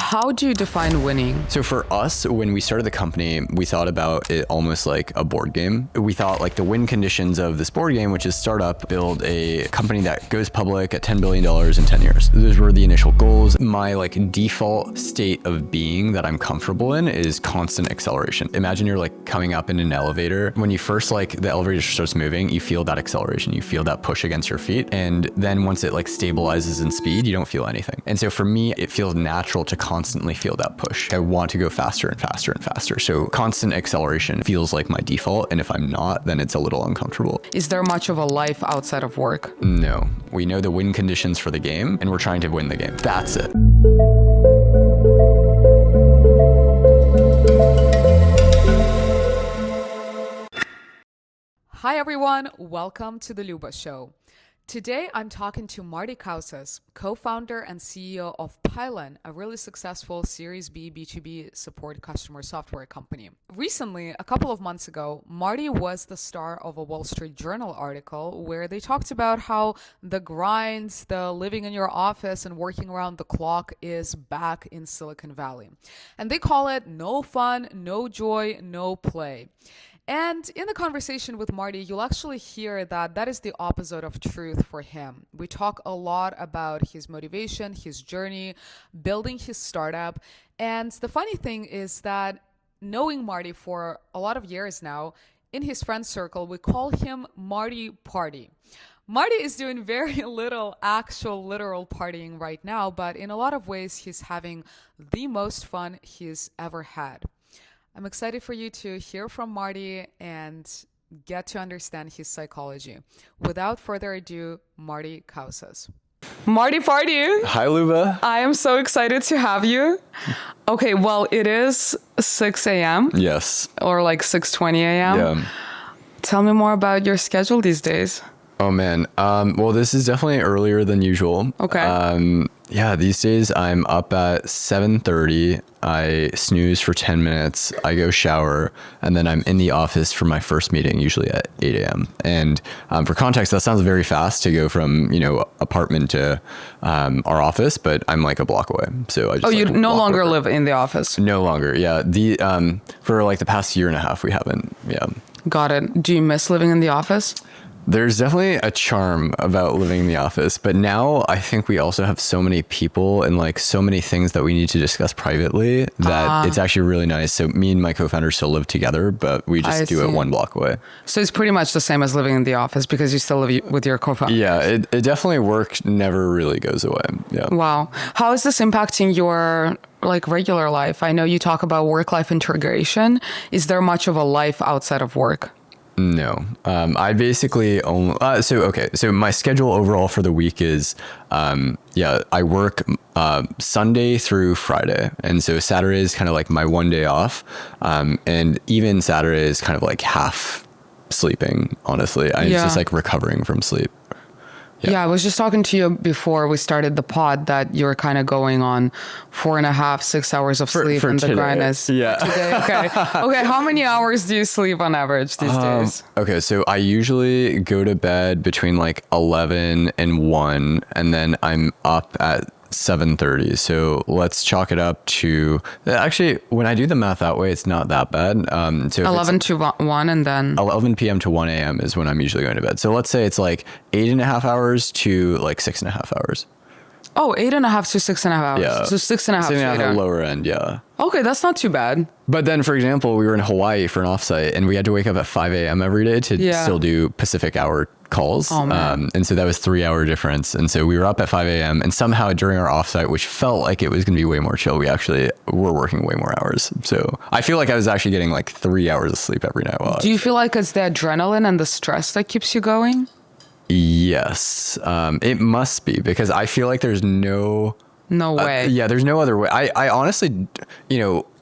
How do you define winning? So for us, when we started the company, we thought about it almost like a board game. We thought like the win conditions of this board game, which is startup, build a company that goes public at $10 billion in 10 years. Those were the initial goals. My like default state of being that I'm comfortable in is constant acceleration. Imagine you're like coming up in an elevator. When you first like the elevator starts moving, you feel that acceleration, you feel that push against your feet. And then once it like stabilizes in speed, you don't feel anything. And so for me, it feels natural to constantly feel that push. I want to go faster and faster and faster. So constant acceleration feels like my default. And if I'm not, then it's a little uncomfortable. Is there much of a life outside of work? No. We know the win conditions for the game and we're trying to win the game. That's it. Hi everyone, welcome to the Luba Show. Today I'm talking to Marty Kausas, co-founder and CEO of Pylon, a really successful Series B B2B support customer software company. Recently, a couple of months ago, Marty was the star of a Wall Street Journal article where they talked about how the grind, the living in your office and working around the clock is back in Silicon Valley. And they call it no fun, no joy, no play. And in the conversation with Marty, you'll actually hear that that is the opposite of truth for him. We talk a lot about his motivation, his journey, building his startup. And the funny thing is that knowing Marty for a lot of years now, in his friend circle, we call him Marty Party. Marty is doing very little actual literal partying right now, but in a lot of ways, he's having the most fun he's ever had. I'm excited for you to hear from Marty and get to understand his psychology. Without further ado, Marty Kausas. Marty Party. Hi, Luba. I am so excited to have you. Okay, well, it is 6 a.m. Yes. Or like 6:20 a.m. Yeah. Tell me more about your schedule these days. Oh, man. Well, this is definitely earlier than usual. Okay. Yeah, these days I'm up at 7:30. I snooze for 10 minutes. I go shower, and then I'm in the office for my first meeting, usually at 8 a.m. And for context, that sounds very fast to go from, apartment to our office, but I'm like a block away. So I just you no longer over. Live in the office? No longer. Yeah. For like the past year and a half, we haven't. Yeah. Got it. Do you miss living in the office? There's definitely a charm about living in the office, but now I think we also have so many people and like so many things that we need to discuss privately that it's actually really nice. So me and my co-founder still live together, but we just do it one block away. So it's pretty much the same as living in the office because you still live with your co-founder. Yeah, it definitely work never really goes away. Yeah. Wow. How is this impacting your like regular life? I know you talk about work-life integration. Is there much of a life outside of work? No, I basically only, so my schedule overall for the week is, I work, Sunday through Friday. And so Saturday is kind of like my one day off. And even Saturday is kind of like half sleeping, honestly. It's just like recovering from sleep. Yeah, I was just talking to you before we started the pod that you're kind of going on 4.5, 6 hours of sleep for and the today. grind is today. Okay. Okay. How many hours do you sleep on average these days? Okay. So I usually go to bed between like 11 and 1, and then I'm up at 7:30. So let's chalk it up to, actually, when I do the math that way, it's not that bad. So 11 to 1 and then 11 p.m. to 1 a.m. is when I'm usually going to bed. So let's say it's like 8.5 hours to like 6.5 hours. Oh, 8.5 to 6.5 hours. Yeah. So 6.5 Sitting at the later. lower end. Yeah. Okay. That's not too bad. But then, for example, we were in Hawaii for an offsite and we had to wake up at 5 a.m. every day to still do Pacific hour calls. Oh, man. And so that was 3-hour difference. And so we were up at 5 a.m. and somehow during our offsite, which felt like it was going to be way more chill, we actually were working way more hours. So I feel like I was actually getting like 3 hours of sleep every night. Do you feel like it's the adrenaline and the stress that keeps you going? Yes, it must be, because I feel like there's no way. There's no other way. I honestly,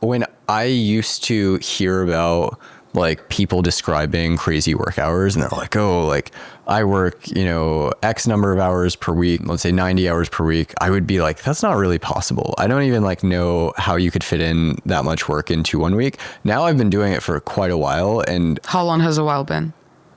when I used to hear about like people describing crazy work hours and they're like, oh, like I work, X number of hours per week, let's say 90 hours per week, I would be like, that's not really possible. I don't even like know how you could fit in that much work into 1 week. Now I've been doing it for quite a while. And how long has a while been?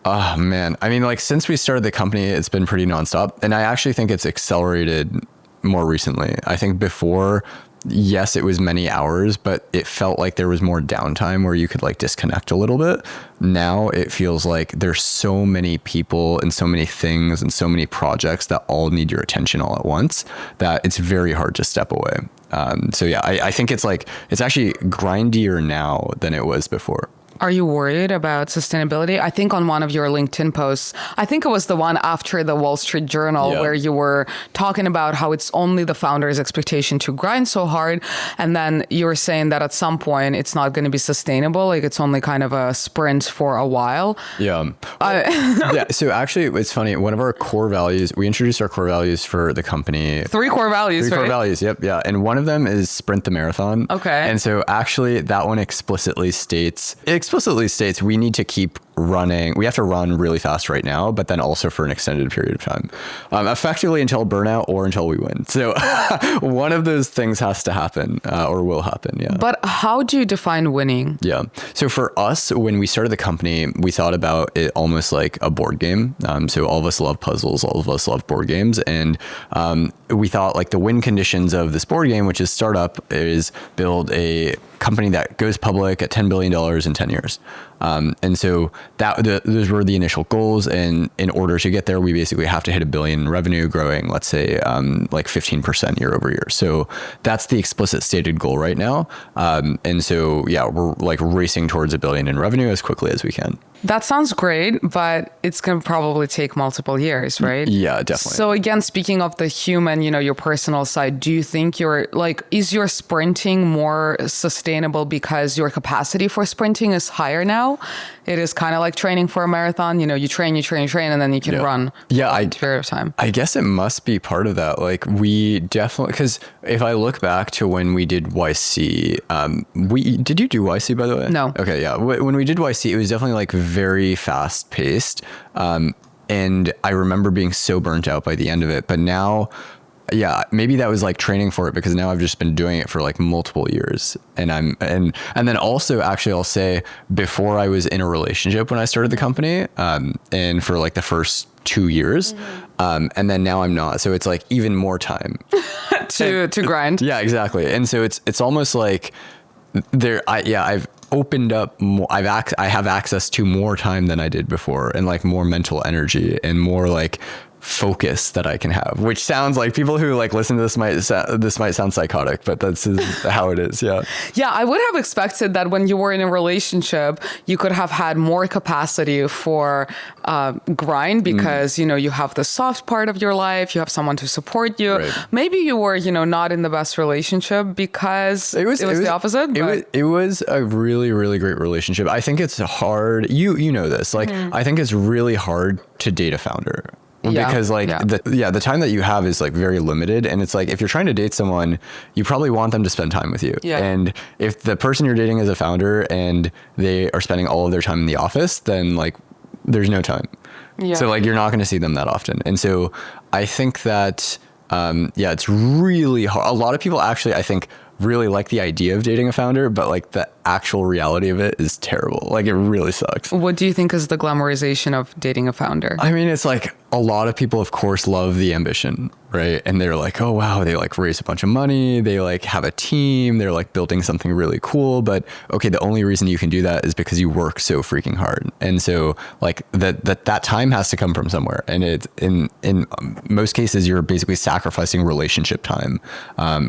Oh man. I mean, like since we started the company, it's been pretty nonstop. And I actually think it's accelerated more recently. I think before yes, it was many hours, but it felt like there was more downtime where you could like disconnect a little bit. Now it feels like there's so many people and so many things and so many projects that all need your attention all at once that it's very hard to step away. So yeah, I think it's actually grindier now than it was before. Are you worried about sustainability? I think on one of your LinkedIn posts, I think it was the one after the Wall Street Journal, where you were talking about how it's only the founder's expectation to grind so hard. And then you were saying that at some point it's not going to be sustainable. Like it's only kind of a sprint for a while. Yeah. Yeah. So actually it's funny. One of our core values, we introduced our core values for the company. Three core values, Three core values. Yep. Yeah. And one of them is sprint the marathon. Okay. And so actually that one explicitly states we need to keep running. We have to run really fast right now, but then also for an extended period of time, effectively until burnout or until we win. So one of those things has to happen or will happen. Yeah. But how do you define winning? Yeah. So for us, when we started the company, we thought about it almost like a board game. So all of us love puzzles. All of us love board games. And we thought like the win conditions of this board game, which is startup, is build a company that goes public at $10 billion in 10 years. And so those were the initial goals. And in order to get there, we basically have to hit $1 billion in revenue growing, let's say, like 15% year over year. So that's the explicit stated goal right now. And so, yeah, we're like racing towards $1 billion in revenue as quickly as we can. That sounds great, but it's going to probably take multiple years, right? Yeah, definitely. So again, speaking of the human, your personal side, do you think is your sprinting more sustainable because your capacity for sprinting is higher now? It is kind of like training for a marathon. You train, and then you can run. Yeah, a period of time. I guess it must be part of that. Like we definitely, because if I look back to when we did YC, did you do YC by the way? No. Okay, yeah. When we did YC, it was definitely like very fast paced. And I remember being so burnt out by the end of it. But now, yeah, maybe that was like training for it because now I've just been doing it for like multiple years. And then also actually I'll say before I was in a relationship when I started the company, and for like the first 2 years, and then now I'm not. So it's like even more time to grind. Yeah, exactly. And so it's almost like I've opened up more. I have access to more time than I did before, and like more mental energy and more like focus that I can have, which sounds like people who like listen to this might sound psychotic, but that's how it is. Yeah. Yeah. I would have expected that when you were in a relationship, you could have had more capacity for grind because, you have the soft part of your life, you have someone to support you. Right. Maybe you were, not in the best relationship because it was the opposite. It was a really, really great relationship. I think it's hard. You know this, like, I think it's really hard to date a founder. Because the time that you have is like very limited, and it's like if you're trying to date someone, you probably want them to spend time with you. Yeah. And if the person you're dating is a founder and they are spending all of their time in the office, then like there's no time. Yeah. So like you're not going to see them that often. And so I think that it's really hard. A lot of people actually, I think, really like the idea of dating a founder, but like the actual reality of it is terrible. Like it really sucks. What do you think is the glamorization of dating a founder? I mean, it's like a lot of people, of course, love the ambition, right? And they're like, oh, wow, they like raise a bunch of money. They like have a team. They're like building something really cool. But okay, the only reason you can do that is because you work so freaking hard. And so like that time has to come from somewhere. And it's in most cases, you're basically sacrificing relationship time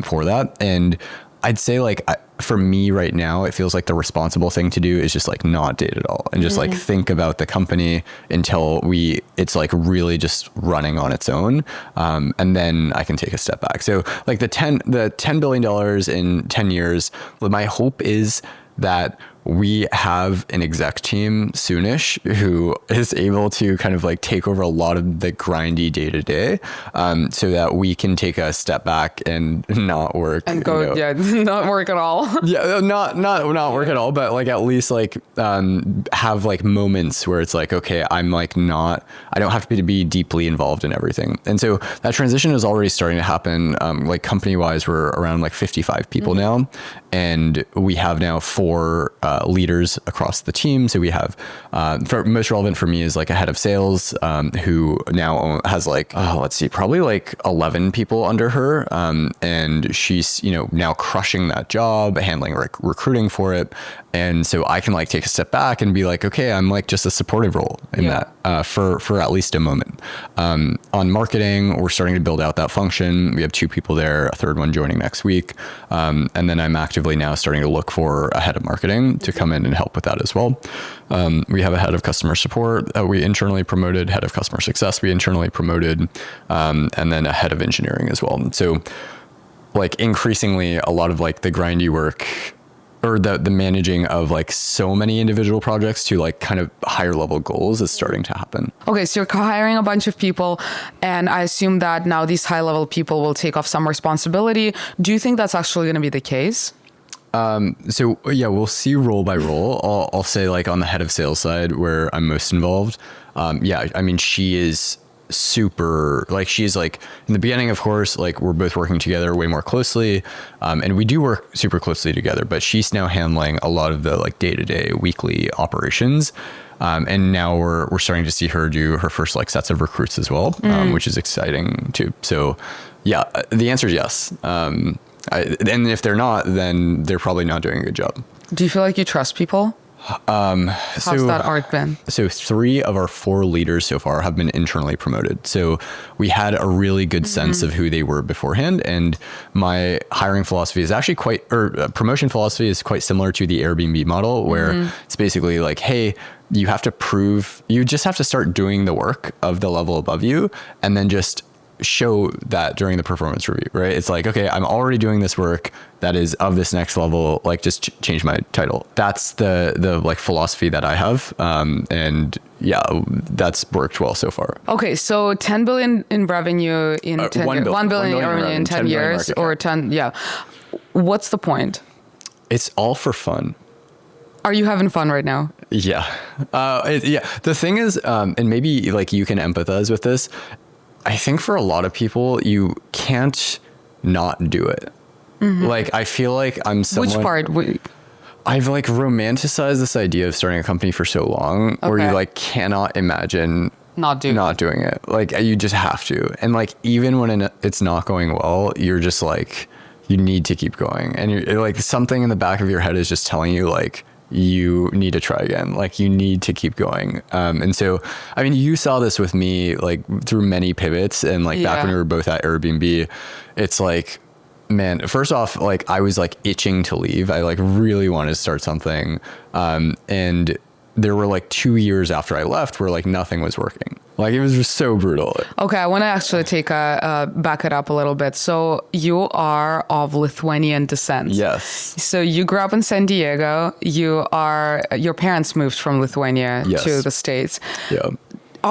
for that. And I'd say like for me right now, it feels like the responsible thing to do is just like not date at all and just like think about the company until it's like really just running on its own. And then I can take a step back. So like the $10 billion in 10 years, my hope is that we have an exec team soonish who is able to kind of like take over a lot of the grindy day to day, so that we can take a step back and not work and go, not work at all. Yeah, not work at all, but like at least like have like moments where it's like, okay, I don't have to be deeply involved in everything. And so that transition is already starting to happen. Like company wise, we're around like 55 people now, and we have now 4 leaders across the team. So we have, most relevant for me is like a head of sales, who now has like, let's see, probably like 11 people under her. And she's, now crushing that job, handling recruiting for it. And so I can like take a step back and be like, okay, I'm like just a supportive role in that, for at least a moment. On marketing, we're starting to build out that function. We have 2 people there, a third one joining next week. And then I'm actively now starting to look for a head of marketing to come in and help with that as well. We have a head of customer support that we internally promoted, head of customer success we internally promoted, and then a head of engineering as well. So like increasingly a lot of like the grindy work or the managing of like so many individual projects to like kind of higher level goals is starting to happen. Okay, so you're hiring a bunch of people, and I assume that now these high level people will take off some responsibility. Do you think that's actually going to be the case? So yeah, we'll see role by role. I'll say like on the head of sales side where I'm most involved. Yeah, I mean, she is super, like she's like in the beginning, of course, like we're both working together way more closely. And we do work super closely together, but she's now handling a lot of the like day-to-day weekly operations. And now we're starting to see her do her first like sets of recruits as well, which is exciting too. So yeah, the answer is yes. And if they're not, then they're probably not doing a good job. Do you feel like you trust people? How's that arc been? So 3 of our 4 leaders so far have been internally promoted. So we had a really good sense of who they were beforehand. And my hiring philosophy is actually promotion philosophy is quite similar to the Airbnb model, where it's basically like, hey, you just have to start doing the work of the level above you and then just show that during the performance review, right? It's like, okay, I'm already doing this work that is of this next level, like just change my title. That's the like philosophy that I have. And yeah, that's worked well so far. Okay, so 10 billion in revenue in 10 years, 1 billion in revenue in 10 years or 10, yeah. What's the point? It's all for fun. Are you having fun right now? Yeah. Yeah. The thing is, and maybe like you can empathize with this, I think for a lot of people, you can't not do it. Like, I feel like I'm someone... Which part? I've like romanticized this idea of starting a company for so long where you like cannot imagine not doing it. Like you just have to. And like, even when it's not going well, you're just like, you need to keep going. And you're like, something in the back of your head is just telling you like, you need to try again. Like you need to keep going. And so, I mean, you saw this with me, like through many pivots and like back when we were both at Airbnb, it's like, man, first off, like I was like itching to leave. I like really wanted to start something. And there were like 2 years after I left where like nothing was working. Like it was just so brutal. Okay, I want to actually back it up a little bit. So you are of Lithuanian descent. Yes. So you grew up in San Diego. Your parents moved from Lithuania to the States. Yeah.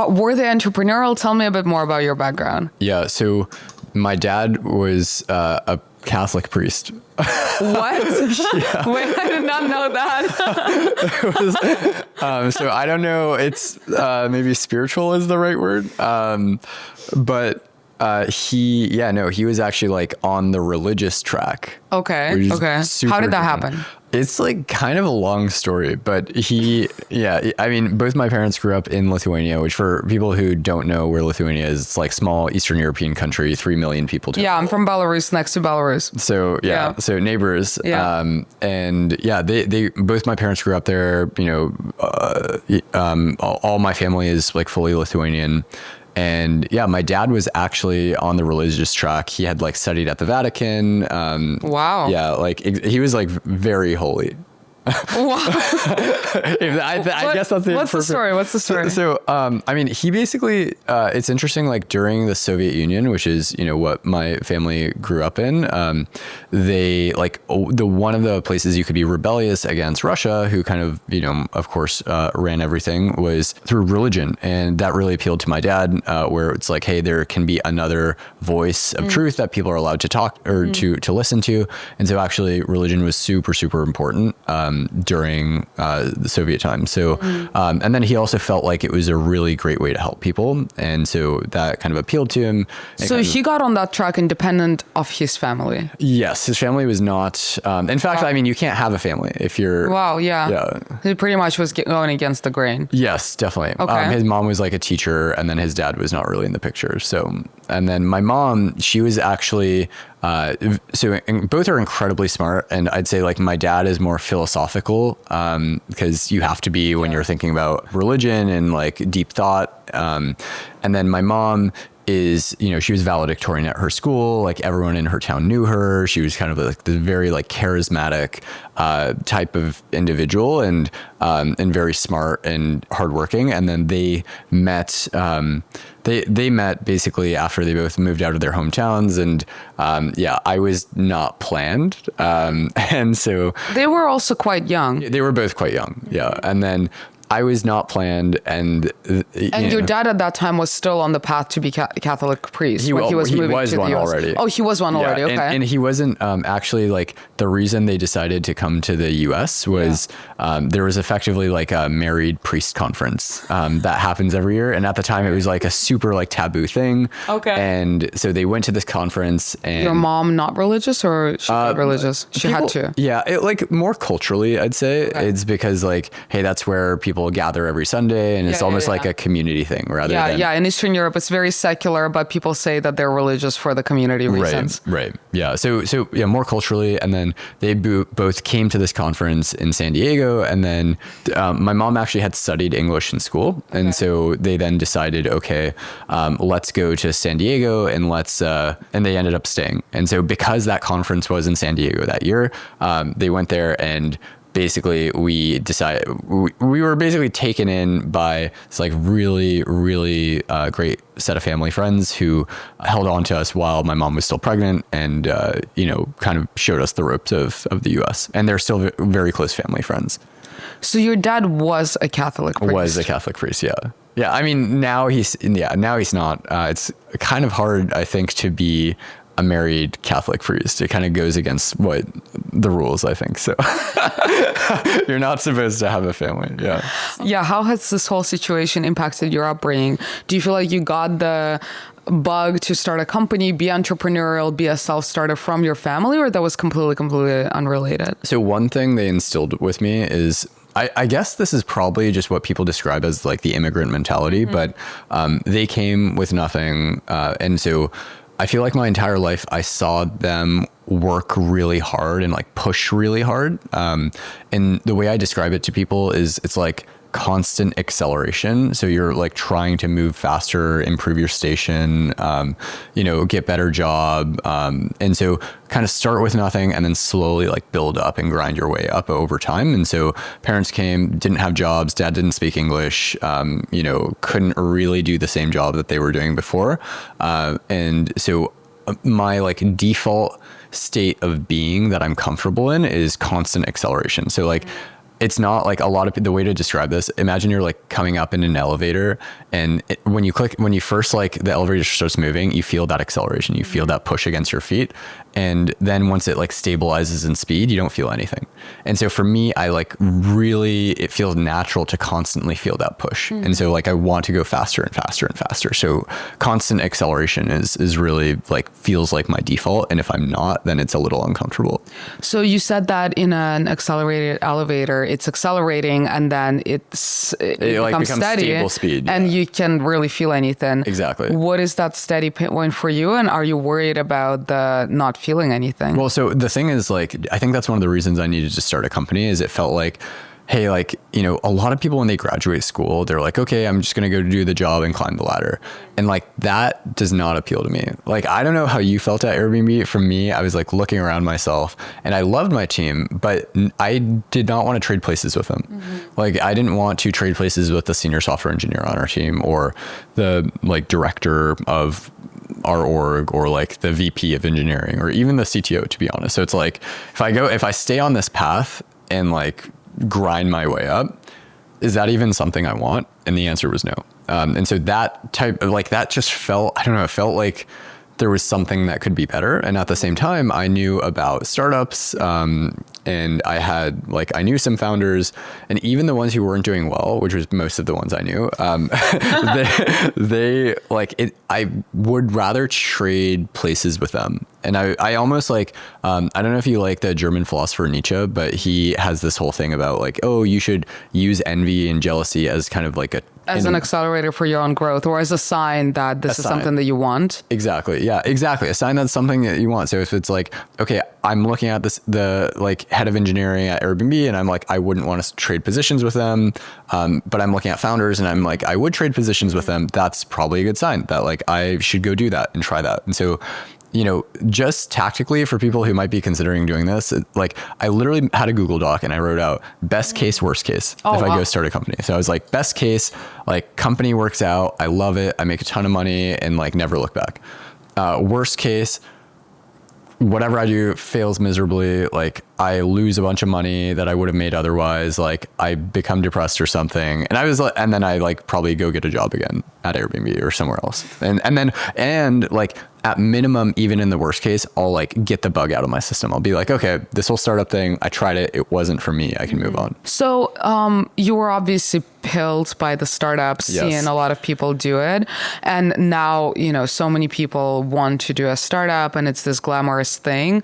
Were they entrepreneurial? Tell me a bit more about your background. Yeah. So my dad was a Catholic priest. What? Yeah. Wait, I did not know that. So I don't know. It's maybe spiritual is the right word. But he was actually like on the religious track. Okay. How did that happen? It's like kind of a long story, but I mean, both my parents grew up in Lithuania, which for people who don't know where Lithuania is, it's like small Eastern European country, 3 million people. Yeah, I'm from Belarus, next to Belarus. So so neighbors. Yeah. And yeah, they both my parents grew up there. All my family is like fully Lithuanian. And yeah, my dad was actually on the religious track. He had like studied at the Vatican. Wow. Yeah, like he was like very holy. Wow. I guess that's the What's the story? So, I mean, he basically, it's interesting, like during the Soviet Union, which is, what my family grew up in, they like one of the places you could be rebellious against Russia, who kind of, of course, ran everything, was through religion. And that really appealed to my dad, where it's like, hey, there can be another voice of truth that people are allowed to talk or to listen to. And so actually religion was super, super important. during the Soviet time. So, and then he also felt like it was a really great way to help people. And so that kind of appealed to him. So he got on that track independent of his family? Yes, his family was not. In fact, I mean, you can't have a family if you're. Wow, yeah. He pretty much was going against the grain. Yes, definitely. Okay. His mom was like a teacher, and then his dad was not really in the picture. So, and then my mom, she was actually. So both are incredibly smart, and I'd say like my dad is more philosophical because you have to be when you're thinking about religion and like deep thought. And then my mom is, you know, she was valedictorian at her school. Like everyone in her town knew her. She was kind of like this very like charismatic type of individual, and very smart and hardworking. And then they met. They met basically after they both moved out of their hometowns, and I was not planned, and so they were also quite young. They were both quite young, yeah, and then. I was not planned, and your dad at that time was still on the path to be Catholic priest when he was moving to the US. Already. Oh, he was one already. Okay, and he wasn't actually like the reason they decided to come to the U.S. was there was effectively like a married priest conference that happens every year, and at the time it was like a super like taboo thing. Okay, and so they went to this conference. And your mom not religious, or she got religious? She had to. Yeah, it, like more culturally, I'd say it's because like, hey, that's where people gather every Sunday, and it's almost like a community thing rather than in Eastern Europe it's very secular, but people say that they're religious for the community reasons. Right. Yeah. So yeah, more culturally, and then they both came to this conference in San Diego, and then my mom actually had studied English in school, and so they then decided, okay, let's go to San Diego, and and they ended up staying. And so because that conference was in San Diego that year, they went there, and basically we decided we were basically taken in by this like really, really great set of family friends who held on to us while my mom was still pregnant, and kind of showed us the ropes of the US, and they're still very close family friends. So your dad was a Catholic priest? Was a Catholic priest, yeah. Yeah, I mean, now he's not. It's kind of hard, I think, to be a married Catholic priest. It kind of goes against what the rules, I think. So you're not supposed to have a family. Yeah. Yeah. How has this whole situation impacted your upbringing? Do you feel like you got the bug to start a company, be entrepreneurial, be a self-starter from your family, or that was completely unrelated? So one thing they instilled with me is, I guess this is probably just what people describe as like the immigrant mentality, but they came with nothing. And so I feel like my entire life I saw them work really hard and like push really hard. And the way I describe it to people is it's like constant acceleration. So you're like trying to move faster, improve your station, get better job. And so kind of start with nothing and then slowly like build up and grind your way up over time. And so parents came, didn't have jobs, dad didn't speak English, couldn't really do the same job that they were doing before. And so my like default state of being that I'm comfortable in is constant acceleration. So like, it's not like a lot of the way to describe this. Imagine you're like coming up in an elevator, and when you first like the elevator starts moving, you feel that acceleration, you feel that push against your feet. And then once it like stabilizes in speed, you don't feel anything. And so for me, I like really, it feels natural to constantly feel that push. And so like, I want to go faster and faster and faster. So constant acceleration is really like, feels like my default. And if I'm not, then it's a little uncomfortable. So you said that in an accelerated elevator, it's accelerating and then it becomes steady, stable speed, and you can really feel anything. Exactly. What is that steady point for you? And are you worried about the not feeling anything? Well, so the thing is, like, I think that's one of the reasons I needed to start a company, is it felt like, hey, like, a lot of people when they graduate school, they're like, okay, I'm just going to go do the job and climb the ladder. And like, that does not appeal to me. Like, I don't know how you felt at Airbnb. For me, I was like looking around myself and I loved my team, but I did not want to trade places with them. Like, I didn't want to trade places with the senior software engineer on our team, or the like director of our org, or like the VP of engineering, or even the CTO, to be honest. So it's like, if I stay on this path and like grind my way up, is that even something I want? And the answer was no. And so that type of like, that just felt, I don't know, it felt like there was something that could be better. And at the same time, I knew about startups, And I knew some founders, and even the ones who weren't doing well, which was most of the ones I knew, I would rather trade places with them. And I almost I don't know if you like the German philosopher Nietzsche, but he has this whole thing about you should use envy and jealousy as kind of as an accelerator for your own growth, or as a sign that this is something that you want. Exactly. Yeah, exactly. A sign that's something that you want. So if it's okay, I'm looking at the head of engineering at Airbnb, and I'm I wouldn't want to trade positions with them. But I'm looking at founders, and I'm I would trade positions with them. That's probably a good sign that I should go do that and try that. And so, just tactically for people who might be considering doing this, I literally had a Google Doc and I wrote out best case, worst case if I go start a company. So I was best case, company works out, I love it, I make a ton of money and never look back. Worst case, whatever I do fails miserably. I lose a bunch of money that I would have made otherwise. I become depressed or something. And then I probably go get a job again at Airbnb or somewhere else. And at minimum, even in the worst case, I'll get the bug out of my system. I'll be okay, this whole startup thing, I tried it. It wasn't for me. I can move on. So you were obviously pilled by the startups, seeing a lot of people do it. And now, so many people want to do a startup and it's this glamorous thing.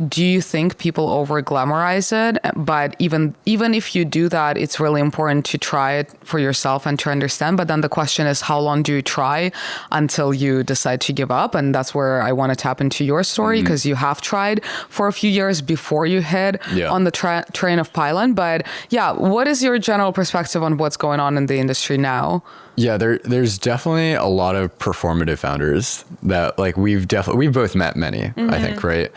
Do you think people over glamorize it? But even if you do that, it's really important to try it for yourself and to understand. But then the question is, how long do you try until you decide to give up? And that's where I want to tap into your story, because you have tried for a few years before you hit on the train of Pylon. But what is your general perspective on what's going on in the industry now? Yeah, there's definitely a lot of performative founders that we've both met many, I think, right?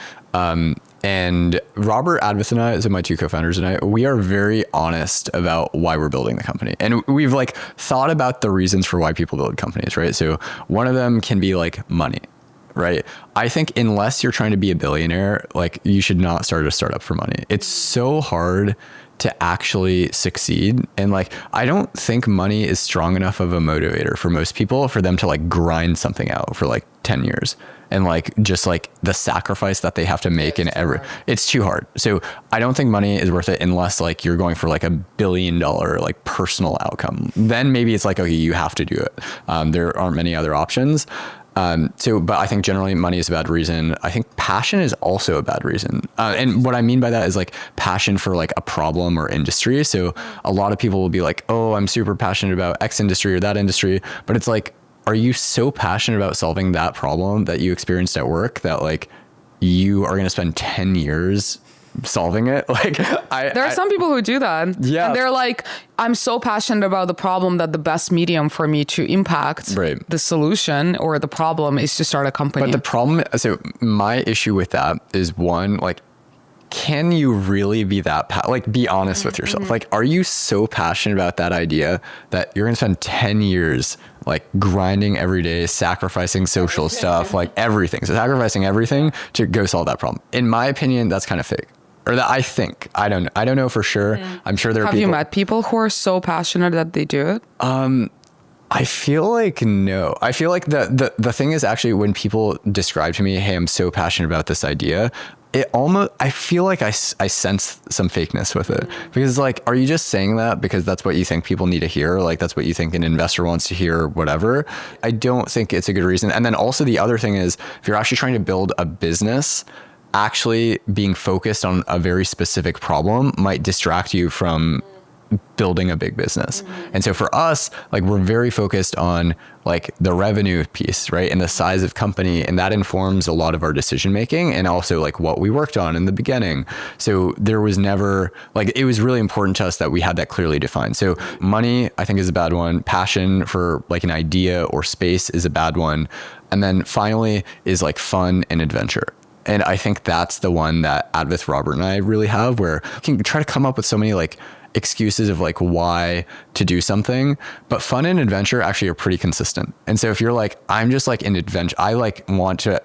And Robert Advith and I, so my two co-founders and I, we are very honest about why we're building the company. And we've thought about the reasons for why people build companies, right? So one of them can be money, right? I think unless you're trying to be a billionaire, you should not start a startup for money. It's so hard to actually succeed. And I don't think money is strong enough of a motivator for most people for them to grind something out for 10 years. And just the sacrifice that they have to make it's too hard. So I don't think money is worth it unless you're going for $1 billion personal outcome. Then maybe it's okay, you have to do it. There aren't many other options. But I think generally money is a bad reason. I think passion is also a bad reason. And what I mean by that is passion for a problem or industry. So a lot of people will be oh, I'm super passionate about X industry or that industry. But it's are you so passionate about solving that problem that you experienced at work that you are going to spend 10 years solving it? There are some people who do that. Yeah. And they're I'm so passionate about the problem that the best medium for me to impact the solution or the problem is to start a company. But the problem, so my issue with that is one, can you really be that, be honest with yourself? Are you so passionate about that idea that you're going to spend 10 years grinding every day, sacrificing social stuff, everything. So sacrificing everything to go solve that problem. In my opinion, that's kind of fake. Or that I think. I don't know for sure. I'm sure there are people. Have you met people who are so passionate that they do it? I feel no. I feel the thing is actually when people describe to me, hey, I'm so passionate about this idea, I feel I sense some fakeness with it, because are you just saying that because that's what you think people need to hear? That's what you think an investor wants to hear, or whatever. I don't think it's a good reason. And then also the other thing is, if you're actually trying to build a business, actually being focused on a very specific problem might distract you from building a big business. And so for us, we're very focused on the revenue piece, right? And the size of company. And that informs a lot of our decision making, and also what we worked on in the beginning. So there was never it was really important to us that we had that clearly defined. So money, I think, is a bad one. Passion for an idea or space is a bad one. And then finally is fun and adventure. And I think that's the one that Advith, Robert, and I really have, where you can try to come up with so many excuses of why to do something, but fun and adventure actually are pretty consistent. And so if you're I'm just in adventure, I want to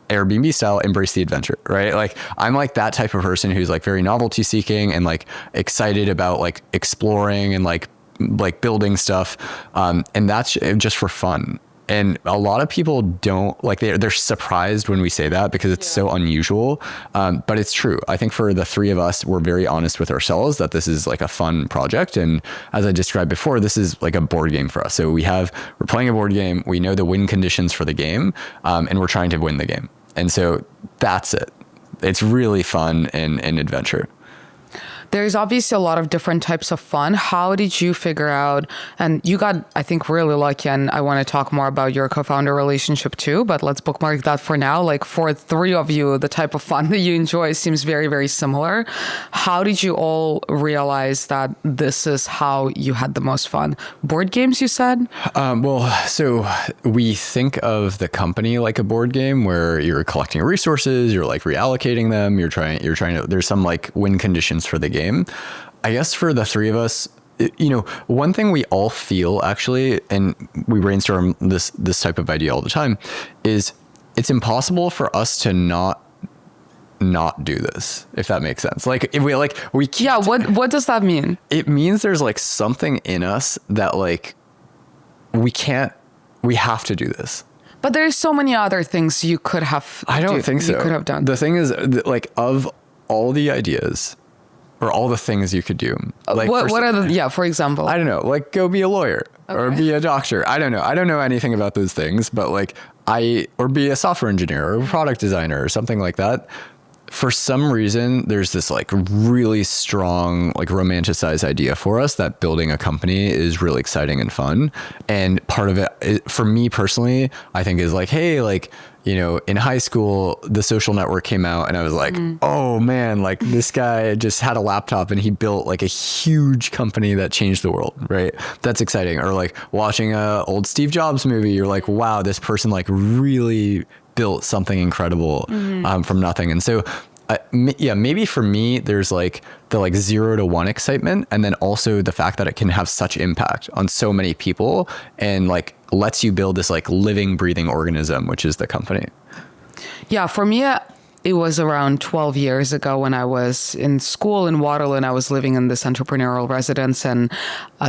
Airbnb style embrace the adventure, right? I'm that type of person who's very novelty seeking and excited about exploring and building stuff. And that's just for fun. And a lot of people don't like, they're surprised when we say that because it's so unusual. But it's true. I think for the three of us, we're very honest with ourselves that this is like a fun project. And as I described before, this is like a board game for us. So we're playing a board game. We know the win conditions for the game, and we're trying to win the game. And so that's it. It's really fun and adventure. There's obviously a lot of different types of fun. How did you figure out, and you got, I think, really lucky, and I want to talk more about your co-founder relationship too, but let's bookmark that for now. Like for three of you, the type of fun that you enjoy seems very, very similar. How did you all realize that this is how you had the most fun? Board games, you said? Well, so we think of the company like a board game where you're collecting resources, you're like reallocating them, you're trying to, there's some like win conditions for the game. I guess for the three of us, one thing we all feel actually, and we brainstorm this type of idea all the time, is it's impossible for us to not do this, if that makes sense. Like if we can't. Yeah, what does that mean? It means there's like something in us that like we have to do this. But there's so many other things you could have. I don't think so. You could have done. The thing is, like, of all the ideas or all the things you could do, like what are the, for example, I don't know, like go be a lawyer or be a doctor. I don't know anything about those things, but like or be a software engineer or a product designer or something like that. For some reason, there's this like really strong, like romanticized idea for us that building a company is really exciting and fun. And part of it, for me personally, I think is like, hey, like, in high school, The Social Network came out and I was like, oh man, like this guy just had a laptop and he built like a huge company that changed the world, right? That's exciting. Or like watching a old Steve Jobs movie, you're like, wow, this person like really built something incredible from nothing. And so maybe for me, there's like the like 0 to 1 excitement. And then also the fact that it can have such impact on so many people and like lets you build this like living, breathing organism, which is the company. Yeah, for me, it was around 12 years ago when I was in school in Waterloo and I was living in this entrepreneurial residence, and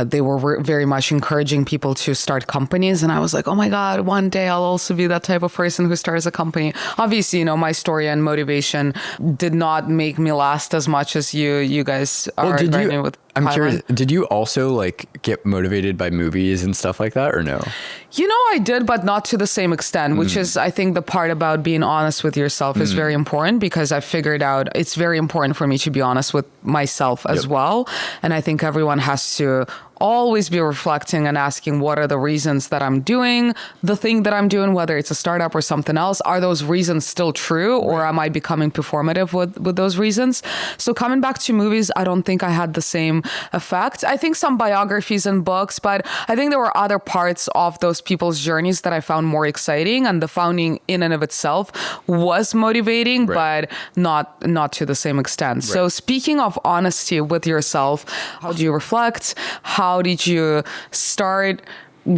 they were very much encouraging people to start companies. And I was like, oh my God, one day I'll also be that type of person who starts a company. Obviously, my story and motivation did not make me last as much as you guys are right now with I'm Pylon. curious, did you also like get motivated by movies and stuff like that or no? I did, but not to the same extent, which is, I think the part about being honest with yourself is very important, because I figured out it's very important for me to be honest with myself as well. And I think everyone has to always be reflecting and asking, what are the reasons that I'm doing the thing that I'm doing, whether it's a startup or something else? Are those reasons still true, or am I becoming performative with those reasons? So coming back to movies, I don't think I had the same effect. I think some biographies and books, but I think there were other parts of those people's journeys that I found more exciting, and the founding in and of itself was motivating, but not to the same extent. So speaking of honesty with yourself, how do you reflect? How did you start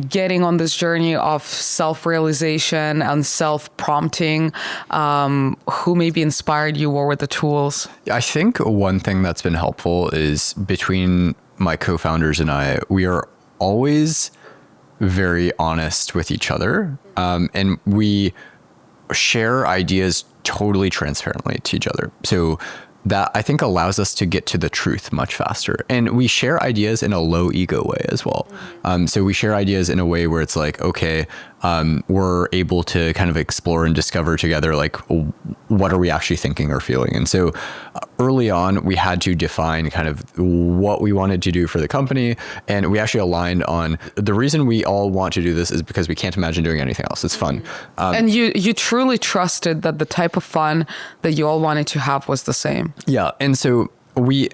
getting on this journey of self-realization and self-prompting? Who maybe inspired you? What were the tools? I think one thing that's been helpful is between my co-founders and I, we are always very honest with each other. And we share ideas totally transparently to each other. So that I think allows us to get to the truth much faster. And we share ideas in a low ego way as well. So we share ideas in a way where it's like, okay, we're able to kind of explore and discover together, like, what are we actually thinking or feeling? And so early on, we had to define kind of what we wanted to do for the company. And we actually aligned on the reason we all want to do this is because we can't imagine doing anything else. It's fun. And you truly trusted that the type of fun that you all wanted to have was the same. Yeah. And so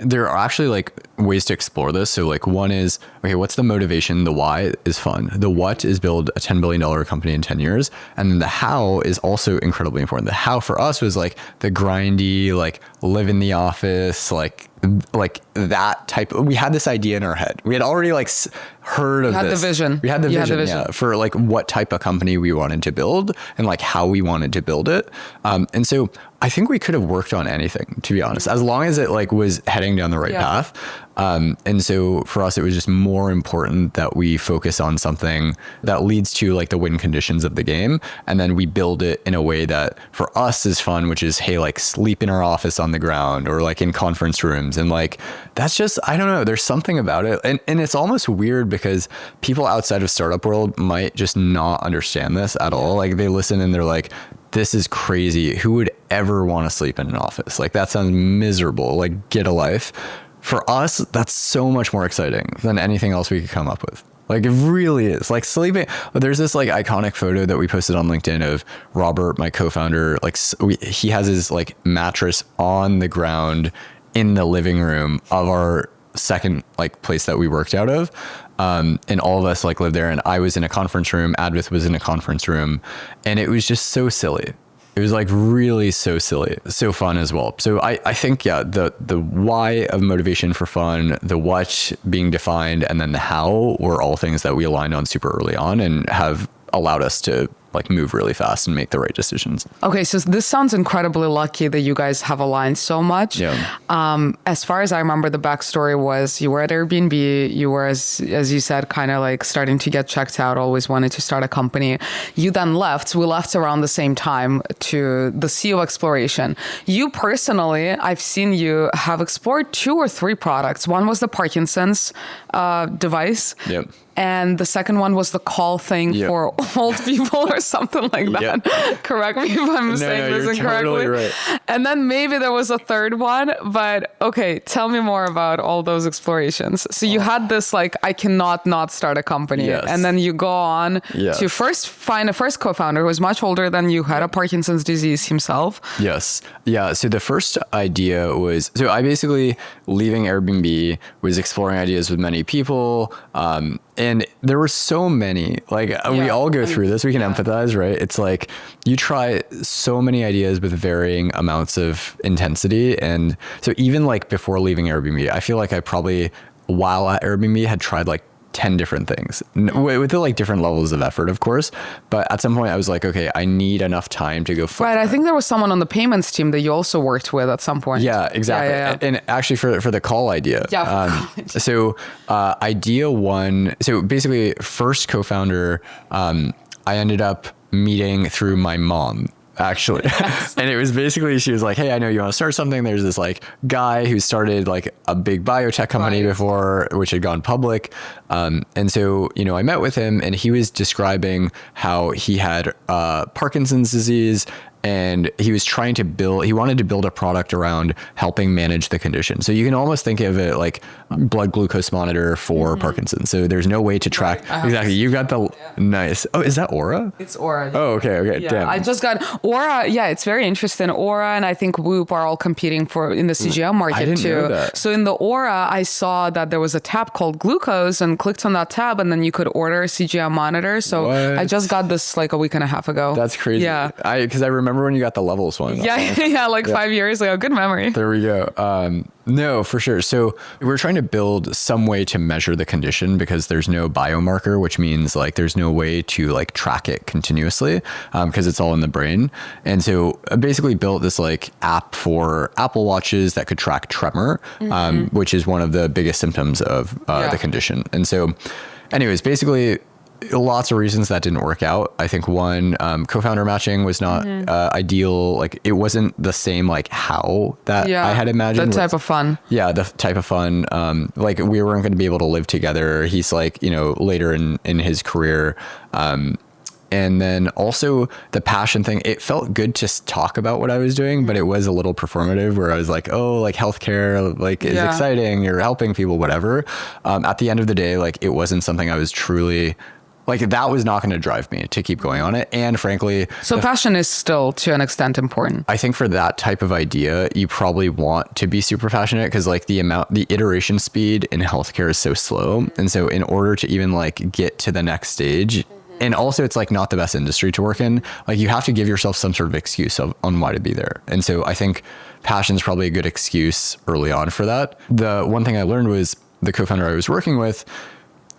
there are actually like ways to explore this. So like one is, okay, what's the motivation? The why is fun. The what is build a $10 billion company in 10 years. And then the how is also incredibly important. The how for us was like the grindy, like live in the office, like that type. We had this idea in our head. We had already like heard of this. The vision. We had the vision, yeah, for like what type of company we wanted to build and like how we wanted to build it. And so I think we could have worked on anything, to be honest, as long as it like was heading down the right path. And so for us, it was just more important that we focus on something that leads to like the win conditions of the game. And then we build it in a way that for us is fun, which is, hey, like sleep in our office on the ground or like in conference rooms. And like, that's just, I don't know, there's something about it. And it's almost weird because people outside of startup world might just not understand this at all. Like they listen and they're like, this is crazy. Who would ever want to sleep in an office? Like that sounds miserable. Like get a life. For us, that's so much more exciting than anything else we could come up with. Like it really is. Like sleeping. There's this like iconic photo that we posted on LinkedIn of Robert, my co-founder. Like he has his like mattress on the ground in the living room of our second like place that we worked out of. And all of us like lived there, and I was in a conference room. Advith was in a conference room, and it was just so silly. It was like really so silly, so fun as well. So I think, yeah, the why of motivation for fun, the what being defined, and then the how were all things that we aligned on super early on and have allowed us to like move really fast and make the right decisions. Okay, so this sounds incredibly lucky that you guys have aligned so much. Yeah. As far as I remember, the backstory was you were at Airbnb. You were, as you said, kind of like starting to get checked out, always wanted to start a company. You then left. We left around the same time to the CEO exploration. You personally, I've seen you have explored 2 or 3 products. One was the Parkinson's device. Yep. And the second one was the call thing for old people or something like that. Yep. Correct me if I'm saying this incorrectly. Totally right. And then maybe there was a third one, but okay, tell me more about all those explorations. So you had this like, I cannot not start a company. Yes. And then you go on to first find a first co-founder who was much older than you, had a Parkinson's disease himself. Yes. Yeah. So the first idea was, so I basically leaving Airbnb was exploring ideas with many people. And there were so many, like we all go through this, we can empathize, right? It's like you try so many ideas with varying amounts of intensity. And so even like before leaving Airbnb, I feel like I probably, while at Airbnb, had tried like 10 different things with the like different levels of effort, of course. But at some point I was like, okay, I need enough time to go. Right. I think there was someone on the payments team that you also worked with at some point. Yeah, exactly. Yeah. And actually for the call idea. Yeah. So idea one, so basically first co-founder, I ended up meeting through my mom. Actually. Yes. And it was basically, she was like, hey, I know you want to start something. There's this like guy who started like a big biotech company before, which had gone public. And so, you know, I met with him and he was describing how he had Parkinson's disease, and he was trying to he wanted to build a product around helping manage the condition. So you can almost think of it like blood glucose monitor for Parkinson's. So there's no way to track. Exactly. You got the nice. Oh, is that Aura? It's Aura. Oh, okay. Yeah. Damn. I just got Aura. Yeah, it's very interesting. Aura and I think Whoop are all competing in the CGM market I didn't too. know that. So in the Aura, I saw that there was a tab called glucose, and clicked on that tab, and then you could order a CGM monitor. So what? I just got this like a week and a half ago. That's crazy. Yeah. Because I remember when you got the Levels one. Yeah, like 5 years ago. Good memory. There we go. No, for sure. So we're trying to build some way to measure the condition because there's no biomarker, which means like there's no way to like track it continuously because it's all in the brain. And so I basically built this like app for Apple Watches that could track tremor, which is one of the biggest symptoms of the condition. And so anyways, basically lots of reasons that didn't work out. I think one, co-founder matching was not ideal. Like it wasn't the same like how that I had imagined. The type of fun. Yeah, the type of fun. Like we weren't going to be able to live together. He's like, you know, later in his career. And then also the passion thing, it felt good to talk about what I was doing, but it was a little performative where I was like, oh, like healthcare, like is exciting. You're helping people, whatever. At the end of the day, like it wasn't something I was truly like, that was not going to drive me to keep going on it. And frankly, so passion is still to an extent important. I think for that type of idea, you probably want to be super passionate because like the iteration speed in healthcare is so slow. And so in order to even like get to the next stage, and also it's like not the best industry to work in, like you have to give yourself some sort of excuse on why to be there. And so I think passion is probably a good excuse early on for that. The one thing I learned was the co-founder I was working with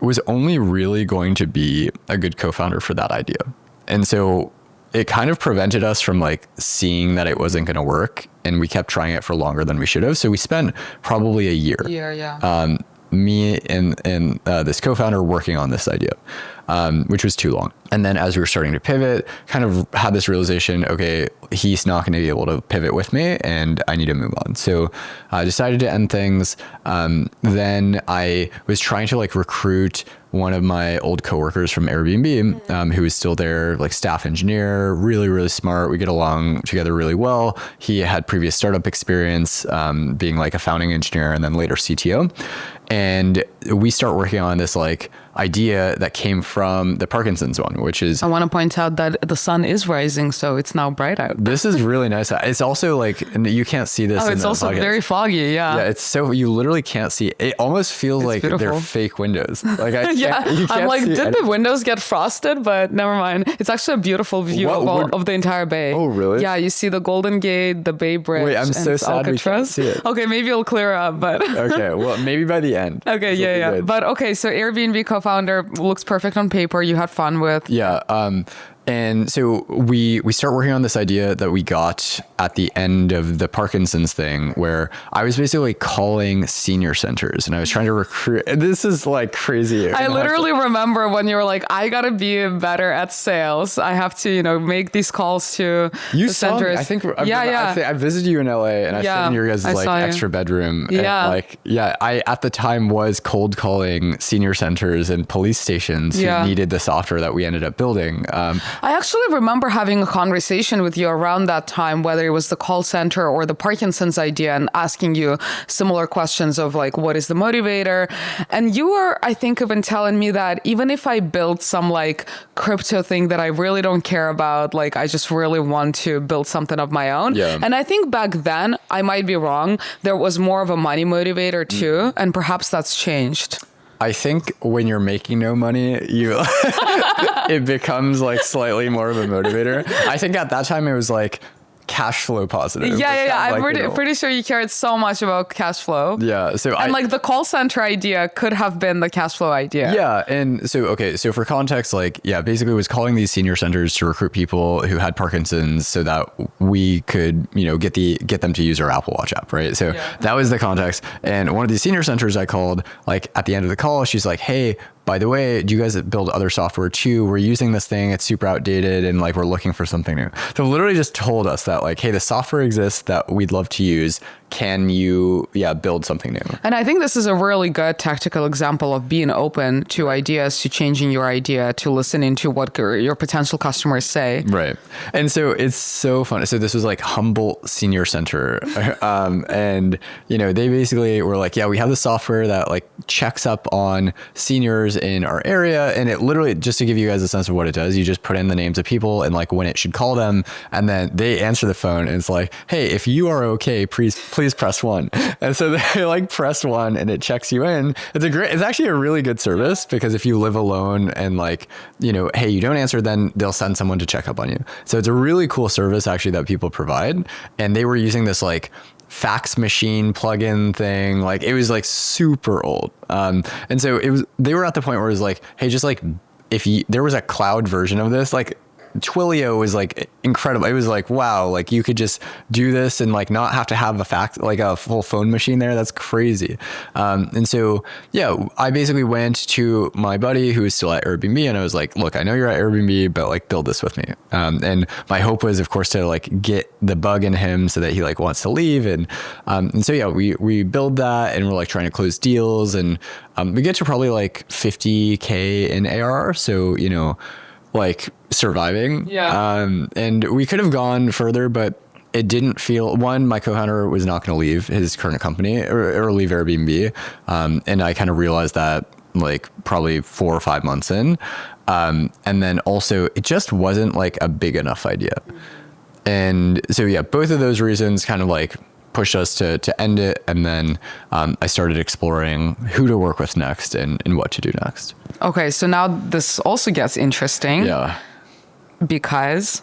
was only really going to be a good co-founder for that idea. And so it kind of prevented us from like seeing that it wasn't going to work, and we kept trying it for longer than we should have. So we spent probably a year. Me and this co-founder working on this idea, which was too long. And then as we were starting to pivot, kind of had this realization, okay, he's not going to be able to pivot with me and I need to move on. So I decided to end things. Then I was trying to like recruit one of my old coworkers from Airbnb, who was still there, like staff engineer, really, really smart. We get along together really well. He had previous startup experience, being like a founding engineer and then later CTO. And we start working on this like idea that came from the Parkinson's one, which is... I want to point out that the sun is rising, so it's now bright out. This is really nice. It's also like, you can't see this. Oh, it's also very foggy. Yeah. Yeah. It's so, you literally can't see. It almost feels like beautiful. They're fake windows. Like I'm like, did the windows get frosted? But never mind. It's actually a beautiful view of the entire bay. Oh, really? Yeah. You see the Golden Gate, the Bay Bridge. Wait, I'm so sad we can't see it. Okay. Maybe it'll clear up, but... Okay. Well, maybe by the end. Okay. Yeah. But okay. So Airbnb co-founder looks perfect on paper. You had fun with. Yeah. And so we start working on this idea that we got at the end of the Parkinson's thing, where I was basically calling senior centers and I was trying to recruit. This is like crazy. I literally remember when you were like, I got to be better at sales. I have to, make these calls to the centers. I think I visited you in LA and I stayed in your guys' like extra bedroom. Yeah. And I at the time was cold calling senior centers and police stations who needed the software that we ended up building. I actually remember having a conversation with you around that time, whether it was the call center or the Parkinson's idea, and asking you similar questions of like, what is the motivator? And you were, I think, even telling me that even if I build some like crypto thing that I really don't care about, like I just really want to build something of my own. Yeah. And I think back then, I might be wrong, there was more of a money motivator too. And perhaps that's changed. I think when you're making no money, it becomes like slightly more of a motivator. I think at that time it was like cash flow positive. Yeah. I'm pretty sure you cared so much about cash flow. Yeah. And like the call center idea could have been the cash flow idea. Yeah. And so for context, basically was calling these senior centers to recruit people who had Parkinson's so that we could, get them to use our Apple Watch app. Right. So that was the context. And one of these senior centers I called, like at the end of the call, she's like, hey, by the way, do you guys build other software too? We're using this thing. It's super outdated. And like, we're looking for something new. So literally just told us that like, hey, the software exists that we'd love to use. Can you, build something new? And I think this is a really good tactical example of being open to ideas, to changing your idea, to listening to what your potential customers say. Right. And so it's so fun. So this was like Humboldt Senior Center. And, they basically were like, we have the software that like checks up on seniors in our area. And it literally, just to give you guys a sense of what it does, you just put in the names of people and like when it should call them. And then they answer the phone and it's like, hey, if you are okay, please press 1. And so they like press 1 and it checks you in. It's actually a really good service because if you live alone and like, hey, you don't answer, then they'll send someone to check up on you. So it's a really cool service actually that people provide. And they were using this like fax machine plugin thing. Like it was like super old. And so they were at the point where it was like, hey, just like there was a cloud version of this, like Twilio was like incredible. It was like, wow, like you could just do this and like not have to have a full phone machine there. That's crazy. And so, I basically went to my buddy who was still at Airbnb and I was like, look, I know you're at Airbnb, but like build this with me. And my hope was of course to like get the bug in him so that he like wants to leave. And so, we build that and we're like trying to close deals and we get to probably like 50K in ARR. So, like surviving. Yeah. And we could have gone further, but it didn't feel, my co-founder was not going to leave his current company or leave Airbnb. And I kind of realized that like probably 4 or 5 months in. And then also it just wasn't like a big enough idea. And so, both of those reasons kind of like pushed us to end it. And then I started exploring who to work with next and what to do next. Okay, so now this also gets interesting. Yeah. Because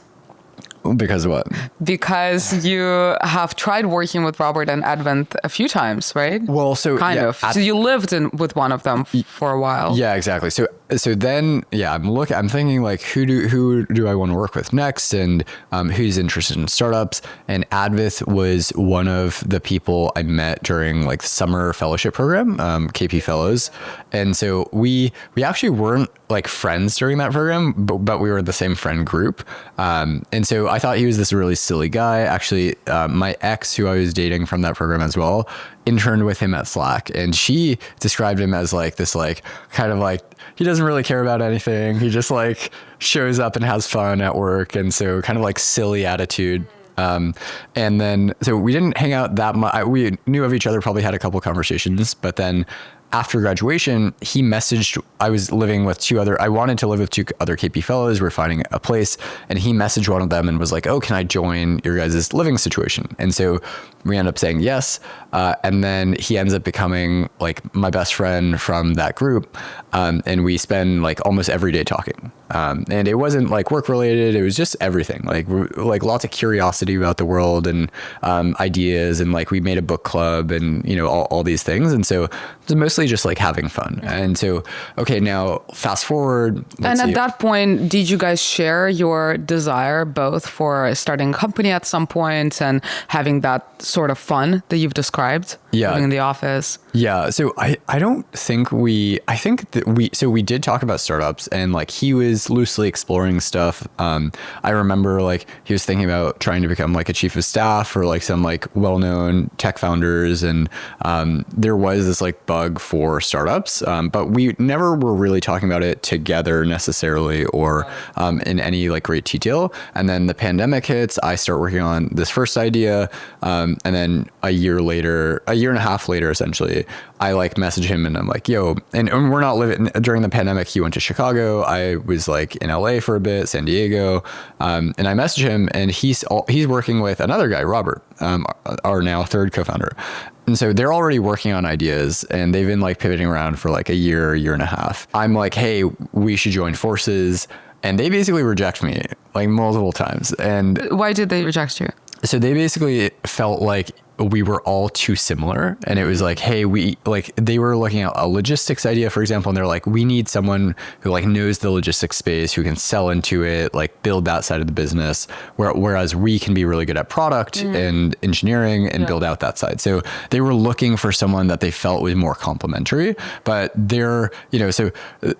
what? Because you have tried working with Robert and Advent a few times, right? Well, so kind of. So you lived with one of them for a while. Yeah, exactly. So So then, yeah, I'm thinking like, who do I want to work with next, and who's interested in startups. And Advith was one of the people I met during like the summer fellowship program, KP Fellows. And so we actually weren't like friends during that program, but we were the same friend group. And so I thought he was this really silly guy. Actually, my ex, who I was dating from that program as well, interned with him at Slack, and she described him as like this, like kind of like, he doesn't really care about anything. He just like shows up and has fun at work. And so kind of like silly attitude. And then, so we didn't hang out that much. We knew of each other, probably had a couple conversations, but then after graduation, he messaged, I was living with I wanted to live with two other KP fellows. We're finding a place, and he messaged one of them and was like, oh, can I join your guys' living situation? And so we end up saying yes. And then he ends up becoming like my best friend from that group. And we spend like almost every day talking. And it wasn't like work related. It was just everything, like lots of curiosity about the world and ideas. And like we made a book club and, you know, all these things. And so it's mostly just like having fun. And so, okay, now fast forward. And at that point, did you guys share your desire both for starting a company at some point and having that sort of fun that you've described? Yeah. Living in the office. Yeah. So I don't think I think that we did talk about startups, and like he was loosely exploring stuff. I remember like he was thinking about trying to become like a chief of staff for like some like well-known tech founders. And there was this like bug for startups, but we never were really talking about it together necessarily or in any like great detail. And then the pandemic hits, I start working on this first idea. And then a year and a half later, essentially, I like message him and I'm like, yo, and we're not living during the pandemic. He went to Chicago. I was like in LA for a bit, San Diego. And I message him, and he's working with another guy, Robert, our now third co-founder. And so they're already working on ideas, and they've been like pivoting around for like a year and a half. I'm like, hey, we should join forces. And they basically reject me like multiple times. And why did they reject you? So they basically felt like we were all too similar. And it was like, hey, they were looking at a logistics idea, for example, and they're like, we need someone who like knows the logistics space, who can sell into it, like build that side of the business, whereas we can be really good at product and engineering and build out that side. So they were looking for someone that they felt was more complementary, but so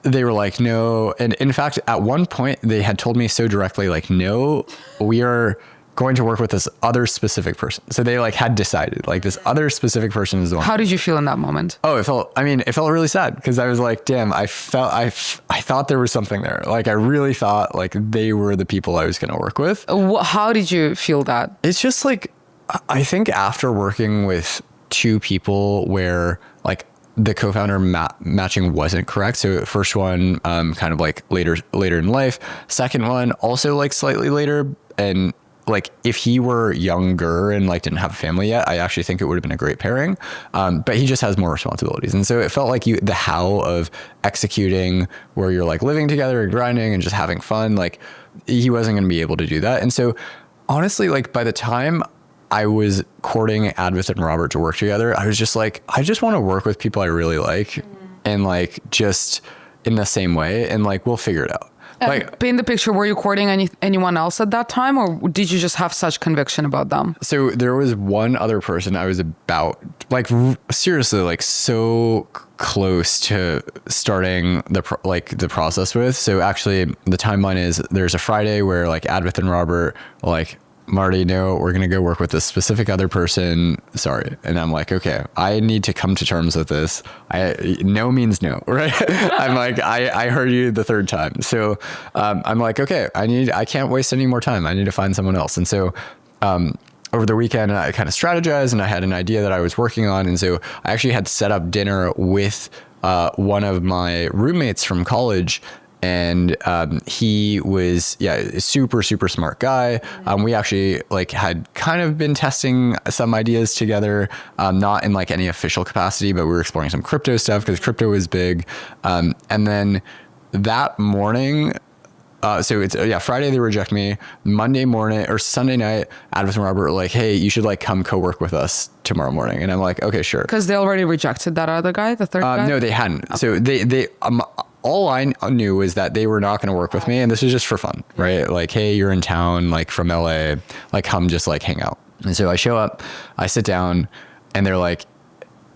they were like, no. And in fact, at one point they had told me so directly, like, no, we are going to work with this other specific person. So they like had decided like this other specific person is the one. How did you feel in that moment? Oh, it felt really sad, because I was like, damn, I thought there was something there. Like I really thought like they were the people I was going to work with. How did you feel that? It's just like, I think after working with two people where like the co-founder matching wasn't correct. So first one, kind of like later in life, second one also like slightly later. And like if he were younger and like didn't have a family yet, I actually think it would have been a great pairing. But he just has more responsibilities. And so it felt like the how of executing where you're like living together and grinding and just having fun, like he wasn't going to be able to do that. And so honestly, like by the time I was courting Advith and Robert to work together, I was just like, I just want to work with people I really like and like just in the same way, and like we'll figure it out. Like, paint the picture, were you courting anyone else at that time, or did you just have such conviction about them? So there was one other person I was about, like seriously, like so close to starting the process with. So actually the timeline is there's a Friday where like Advith and Robert were like, Marty, no, we're going to go work with this specific other person. Sorry. And I'm like, okay, I need to come to terms with this. No means no, right? I'm like, I heard you the third time. So I'm like, okay, I can't waste any more time. I need to find someone else. And so over the weekend, I kind of strategized, and I had an idea that I was working on. And so I actually had set up dinner with one of my roommates from college. And he was, a super, super smart guy. We actually like had kind of been testing some ideas together, not in like any official capacity, but we were exploring some crypto stuff because crypto was big. And then that morning, so it's Friday they reject me. Monday morning or Sunday night, Advith and Robert were like, hey, you should like come co-work with us tomorrow morning. And I'm like, okay, sure. Because they already rejected that other guy, the third guy? No, they hadn't. So all I knew was that they were not going to work with me, and this was just for fun, right? Like, hey, you're in town, like from LA, like come just like hang out. And so I show up, I sit down, and they're like,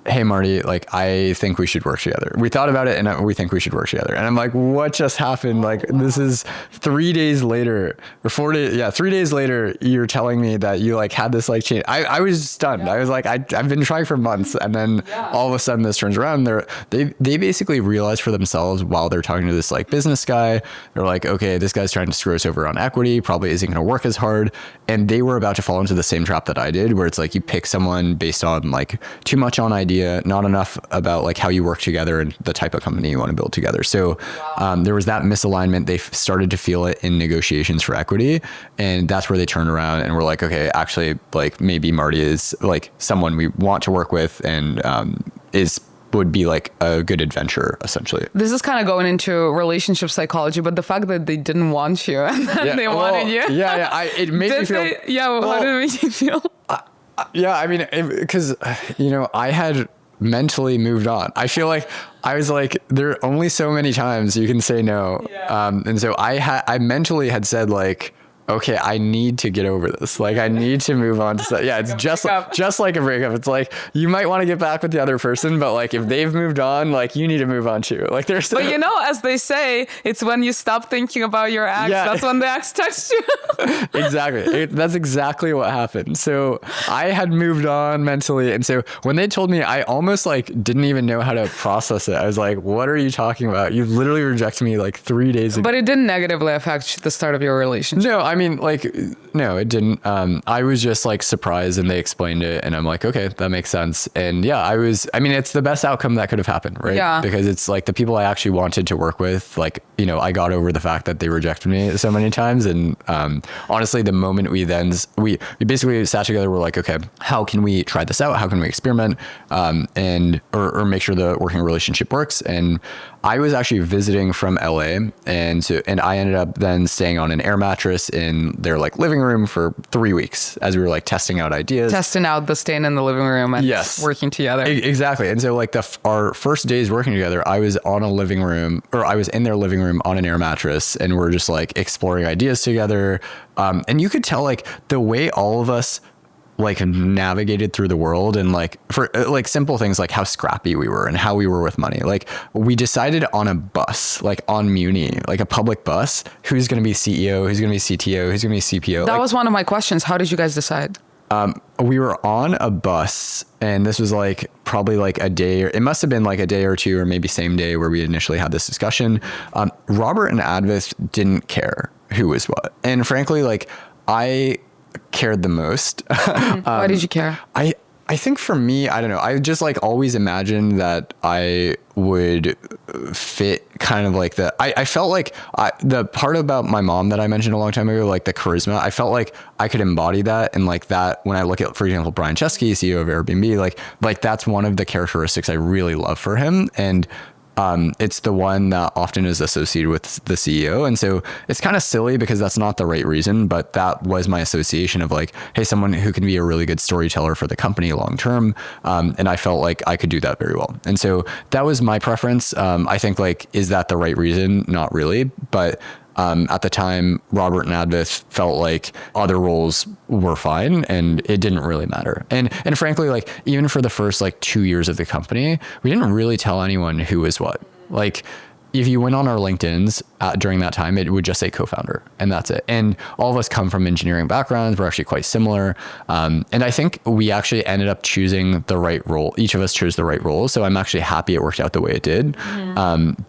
hey, Marty, like, I think we should work together. We thought about it and we think we should work together. And I'm like, what just happened? Like, this is 3 days later or 4 days. Yeah. 3 days later, you're telling me that you like had this like change. I was stunned. I was like, I've been trying for months. And then all of a sudden this turns around. They basically realized for themselves while they're talking to this like business guy, they're like, okay, this guy's trying to screw us over on equity, probably isn't going to work as hard. And they were about to fall into the same trap that I did, where it's like you pick someone based on like too much on idea, not enough about like how you work together and the type of company you want to build together. So there was that misalignment. They started to feel it in negotiations for equity. And that's where they turned around and were like, okay, actually, like maybe Marty is like someone we want to work with and would be like a good adventure, essentially. This is kind of going into relationship psychology, but the fact that they didn't want you and then they wanted you. It made me feel. How did it make you feel? I mean, because, I had mentally moved on. I feel like I was like, there are only so many times you can say no. And so I mentally had said like, okay, I need to get over this. Like, I need to move on to stuff. Yeah, it's just like a breakup. It's like, you might want to get back with the other person, but like, if they've moved on, like, you need to move on too. Like, there's. But as they say, it's when you stop thinking about your ex. Yeah. That's when the ex texts you. Exactly. That's exactly what happened. So I had moved on mentally, and so when they told me, I almost like didn't even know how to process it. I was like, "What are you talking about? You literally rejected me like 3 days ago." But it didn't negatively affect the start of your relationship. No, I mean, like, no, it didn't. I was just like surprised, and they explained it, and I'm like, okay, that makes sense. And yeah, it's the best outcome that could have happened, right? Yeah. Because it's like the people I actually wanted to work with, like, I got over the fact that they rejected me so many times. And honestly, the moment we basically sat together, we're like, okay, how can we try this out? How can we experiment or make sure the working relationship works? And I was actually visiting from LA, and I ended up then staying on an air mattress in their like living room for 3 weeks as we were like testing out ideas, testing out the staying in the living room and working together. Exactly. And so like our first days working together, I was in their living room on an air mattress, and we're just like exploring ideas together. And you could tell like the way all of us like navigated through the world, and like for like simple things like how scrappy we were and how we were with money. Like we decided on a bus, like on Muni, like a public bus, who's going to be CEO, who's going to be CTO, who's going to be CPO. That was one of my questions. How did you guys decide? We were on a bus, and this was like probably like a day, or it must have been like a day or two, or maybe same day where we initially had this discussion. Robert and Advis didn't care who was what. And frankly, like I cared the most. Why did you care? I think for me, I don't know. I just like always imagined that I would fit kind of like I felt like the part about my mom that I mentioned a long time ago, like the charisma, I felt like I could embody that. And like that, when I look at, for example, Brian Chesky, CEO of Airbnb, like that's one of the characteristics I really love for him. And it's the one that often is associated with the CEO. And so it's kind of silly because that's not the right reason, but that was my association of like, hey, someone who can be a really good storyteller for the company long term. And I felt like I could do that very well. And so that was my preference. I think like, is that the right reason? Not really. But at the time, Robert and Advis felt like other roles were fine, and it didn't really matter. And frankly, like even for the first like 2 years of the company, we didn't really tell anyone who was what. Like if you went on our LinkedIn's during that time, it would just say co-founder, and that's it. And all of us come from engineering backgrounds. We're actually quite similar. And I think we actually ended up choosing the right role. Each of us chose the right role. So I'm actually happy it worked out the way it did.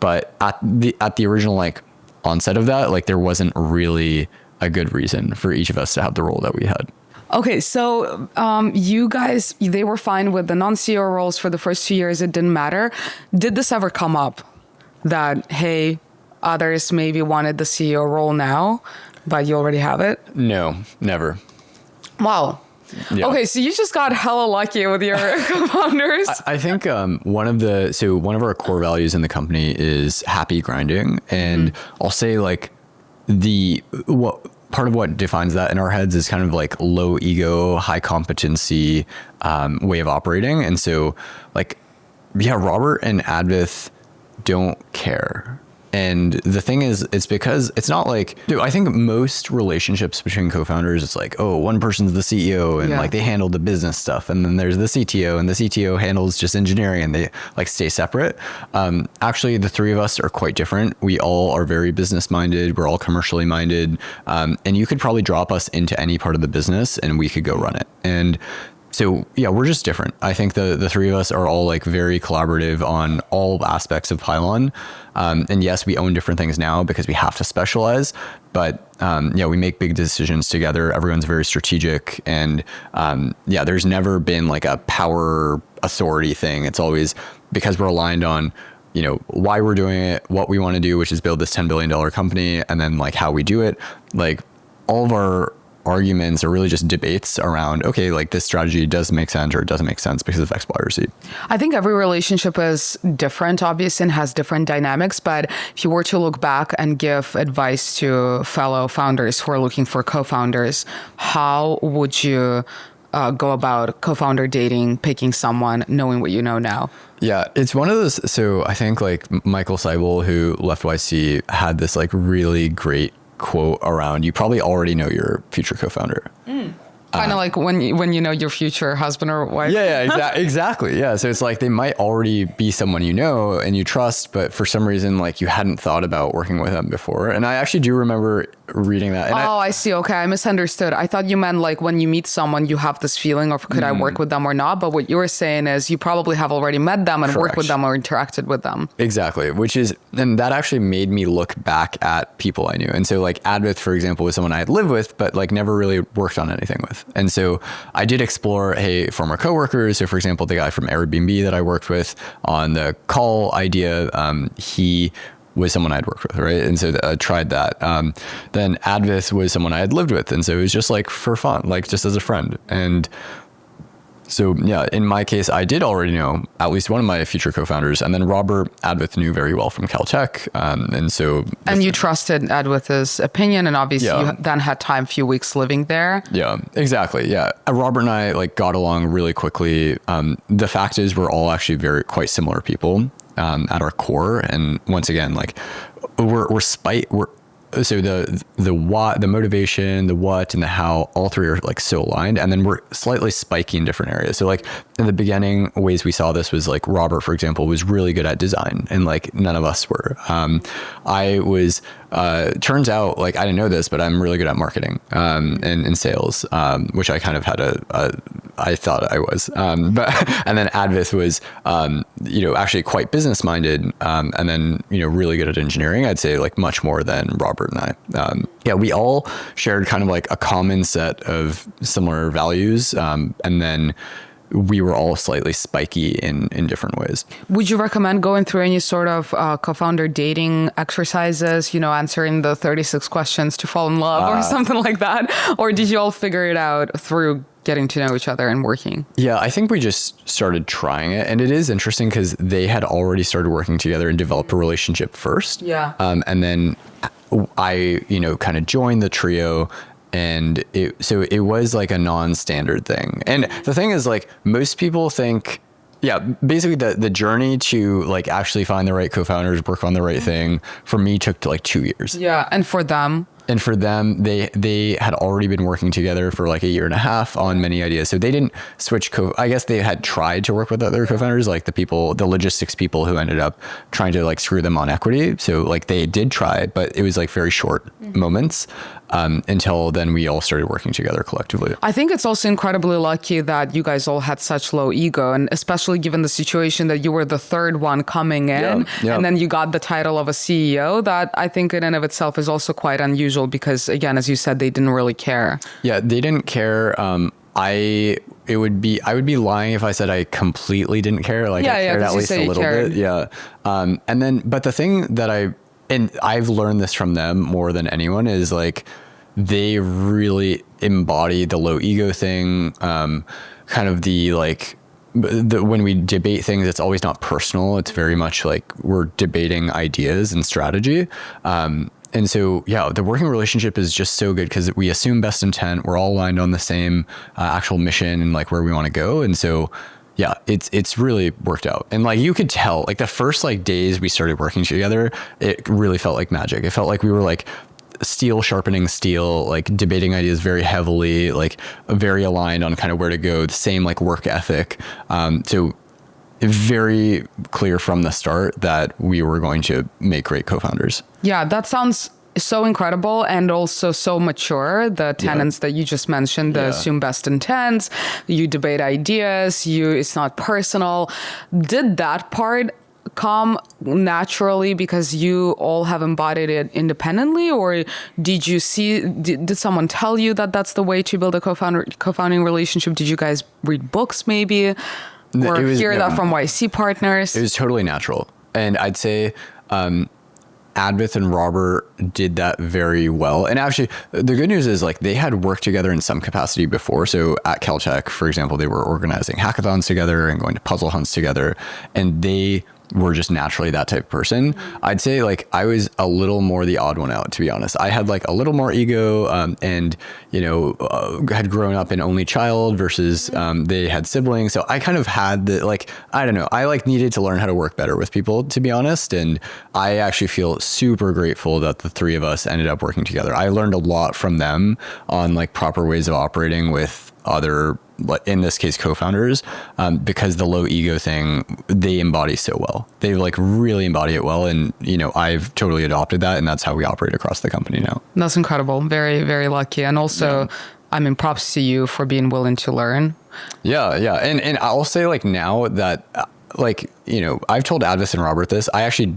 But at the original like onset of that, like there wasn't really a good reason for each of us to have the role that we had. Okay, so you guys, they were fine with the non-CEO roles for the first 2 years. It didn't matter. Did this ever come up that, hey, others maybe wanted the CEO role now, but you already have it? No, never. Wow. Yeah. Okay, so you just got hella lucky with your co-founders. I think one of our core values in the company is happy grinding, and I'll say like part of what defines that in our heads is kind of like low ego, high competency way of operating. And so like, yeah, Robert and Advis don't care. And the thing is, it's because it's not like, dude, I think most relationships between co-founders, it's like, oh, one person's the CEO and like they handle the business stuff. And then there's the CTO, and the CTO handles just engineering, and they like stay separate. Actually, the three of us are quite different. We all are very business minded. We're all commercially minded. And you could probably drop us into any part of the business and we could go run it. And so, yeah, we're just different. I think the three of us are all like very collaborative on all aspects of Pylon. And yes, we own different things now because we have to specialize, but yeah, we make big decisions together. Everyone's very strategic, and yeah, there's never been like a power authority thing. It's always because we're aligned on, you know, why we're doing it, what we want to do, which is build this $10 billion company, and then like how we do it. Like all of our arguments are really just debates around, okay, like this strategy does make sense or it doesn't make sense because of X, Y, or Z. I think every relationship is different, obviously, and has different dynamics. But if you were to look back and give advice to fellow founders who are looking for co-founders, how would you go about co-founder dating, picking someone, knowing what you know now? Yeah, it's one of those. So I think like Michael Seibel, who left YC, had this like really great quote around, you probably already know your future co-founder. Kind of like when you know your future husband or wife. Yeah, exactly. Yeah. So it's like they might already be someone you know and you trust, but for some reason, like you hadn't thought about working with them before. And I actually do remember reading that. And I see. Okay. I misunderstood. I thought you meant like when you meet someone, you have this feeling of could I work with them or not? But what you were saying is you probably have already met them and worked with them or interacted with them. Exactly. And that actually made me look back at people I knew. And so like Advith, for example, was someone I had lived with, but like never really worked on anything with. And so I did explore, hey, former coworkers. So for example, the guy from Airbnb that I worked with on the call idea, he was someone I'd worked with, right? And so I tried that. Then Advith was someone I had lived with. And so it was just like for fun, like just as a friend. And so yeah, in my case, I did already know at least one of my future co-founders, and then Robert Advith knew very well from Caltech, and so. And you trusted Advith's opinion, and obviously you then had time, few weeks living there. Yeah, exactly. Yeah, Robert and I like got along really quickly. The fact is, we're all actually quite similar people at our core, and once again, like so the what, the motivation, the what, and the how, all three are like so aligned, and then we're slightly spiky in different areas. So like in the beginning, ways we saw this was like Robert, for example, was really good at design, and like none of us were. I was. Turns out, like I didn't know this, but I'm really good at marketing and sales, which I kind of had I thought I was. But and then Advith was, actually quite business minded, and then really good at engineering. I'd say like much more than Robert and I. Yeah, we all shared kind of like a common set of similar values, and then we were all slightly spiky in different ways. Would you recommend going through any sort of co-founder dating exercises, answering the 36 questions to fall in love or something like that? Or did you all figure it out through getting to know each other and working? Yeah, I think we just started trying it. And it is interesting because they had already started working together and developed a relationship first. Yeah. And then I, kind of joined the trio. And it was like a non-standard thing. And the thing is, like, most people think, yeah, basically the journey to like actually find the right co-founders, work on the right thing, for me took like 2 years. Yeah. And for them, they had already been working together for like a year and a half on many ideas. So they didn't switch I guess they had tried to work with other co-founders, like the logistics people who ended up trying to like screw them on equity. So like they did try, but it was like very short moments. Until then we all started working together collectively. I think it's also incredibly lucky that you guys all had such low ego, and especially given the situation that you were the third one coming in, and then you got the title of a CEO, that I think in and of itself is also quite unusual because, again, as you said, they didn't really care. Yeah, they didn't care. I would be lying if I said I completely didn't care. Like I cared at least a little bit. Yeah. But the thing that I've learned this from them more than anyone is like, they really embody the low ego thing, kind of the like, when we debate things, it's always not personal. It's very much like we're debating ideas and strategy. And so, yeah, the working relationship is just so good because we assume best intent. We're all aligned on the same actual mission and like where we want to go. And so, Yeah, it's really worked out. And like you could tell, like the first like days we started working together, it really felt like magic. It felt like we were like steel sharpening steel, like debating ideas very heavily, like very aligned on kind of where to go, the same like work ethic. So very clear from the start that we were going to make great co-founders. Yeah, that sounds so incredible and also so mature. The tenets that you just mentioned, the assume best intents, you debate ideas, it's not personal. Did that part come naturally because you all have embodied it independently, or did someone tell you that that's the way to build a co-founding relationship? Did you guys read books maybe, or hear that from YC partners? It was totally natural. And I'd say Advith and Robert did that very well. And actually, the good news is like they had worked together in some capacity before. So at Caltech, for example, they were organizing hackathons together and going to puzzle hunts together. And they were just naturally that type of person. I'd say like I was a little more the odd one out, to be honest. I had like a little more ego and, had grown up an only child versus they had siblings. So I kind of had the like, I don't know, I like needed to learn how to work better with people, to be honest. And I actually feel super grateful that the three of us ended up working together. I learned a lot from them on like proper ways of operating with other, in this case, co-founders, because the low ego thing, they embody so well. They like really embody it well. And, I've totally adopted that. And that's how we operate across the company now. That's incredible. Very, very lucky. And also, I mean, props to you for being willing to learn. Yeah. Yeah. And I'll say like now that I've told Advis and Robert this, I actually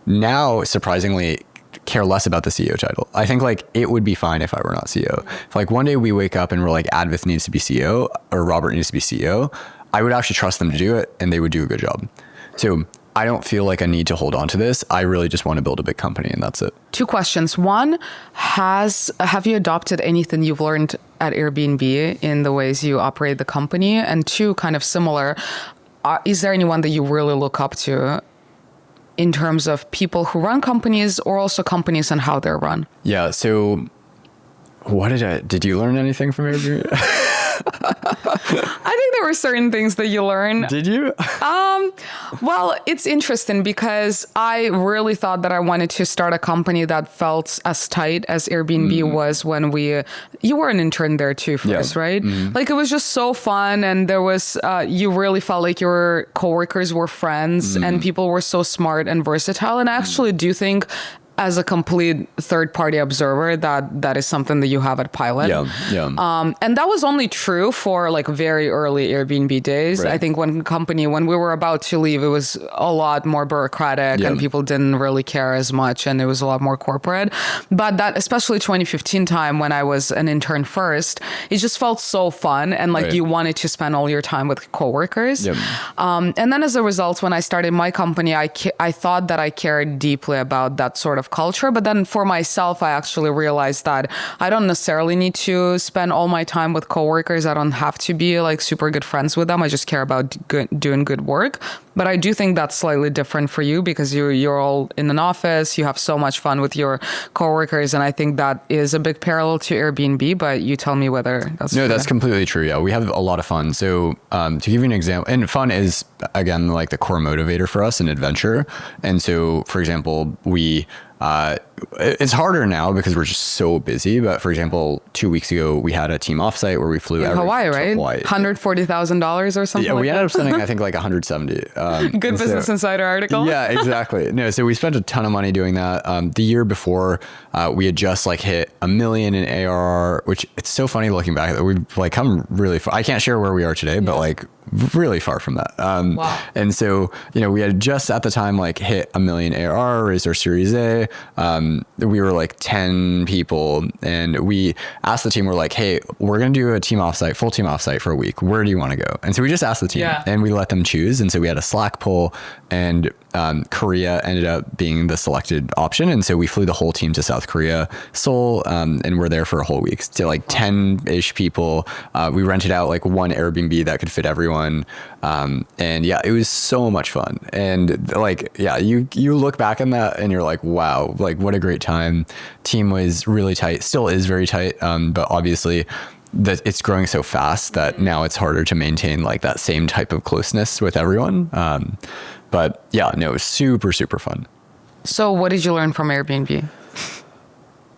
now surprisingly care less about the CEO title. I think like it would be fine if I were not CEO. If like one day we wake up and we're like Advith needs to be CEO or Robert needs to be CEO, I would actually trust them to do it and they would do a good job. So I don't feel like I need to hold on to this. I really just want to build a big company and that's it. 2 questions. One, have you adopted anything you've learned at Airbnb in the ways you operate the company? And 2, kind of similar, is there anyone that you really look up to in terms of people who run companies or also companies and how they're run? Yeah. So did you learn anything from Airbnb? I think there were certain things that you learn. Did you? Well, it's interesting because I really thought that I wanted to start a company that felt as tight as Airbnb was when you were an intern there too first, right? Like it was just so fun. And there was, you really felt like your coworkers were friends and people were so smart and versatile. And I actually do think as a complete third-party observer, that is something that you have at Pylon. And that was only true for like very early Airbnb days. Right. I think when we were about to leave, it was a lot more bureaucratic and people didn't really care as much and it was a lot more corporate. But that, especially 2015 time when I was an intern first, it just felt so fun and like you wanted to spend all your time with coworkers. And then as a result, when I started my company, I thought that I cared deeply about that sort of culture. But then for myself, I actually realized that I don't necessarily need to spend all my time with coworkers. I don't have to be like super good friends with them. I just care about doing good work. But I do think that's slightly different for you because you're all in an office. You have so much fun with your coworkers. And I think that is a big parallel to Airbnb, but you tell me whether that's true. No, that's completely true. Yeah, we have a lot of fun. So to give you an example, and fun is, again, like the core motivator for us in adventure. And so, for example, it's harder now because we're just so busy. But for example, 2 weeks ago, we had a team offsite where we flew in Hawaii, right? Hawaii. $140,000 or something. Yeah, we ended up spending, I think, like 170. Good Business Insider article. Yeah, exactly. No, so we spent a ton of money doing that. The year before, we had just like hit $1 million in ARR, which it's so funny looking back that we've like come really far. I can't share where we are today, but like really far from that. Wow. And so, we had just at the time like hit $1 million ARR, raised our Series A. We were like 10 people and we asked the team, we're like, hey, we're going to do a team offsite, full team offsite for a week. Where do you want to go? And so we just asked the team and we let them choose. And so we had a Slack poll and Korea ended up being the selected option. And so we flew the whole team to South Korea, Seoul, and we're there for a whole week to like 10-ish people. We rented out like one Airbnb that could fit everyone. And yeah, it was so much fun. And like, yeah, you look back on that and you're like, wow, like what a great time. Team was really tight, still is very tight. But obviously that it's growing so fast that now it's harder to maintain like that same type of closeness with everyone. But yeah, no, it was super, super fun. So what did you learn from Airbnb?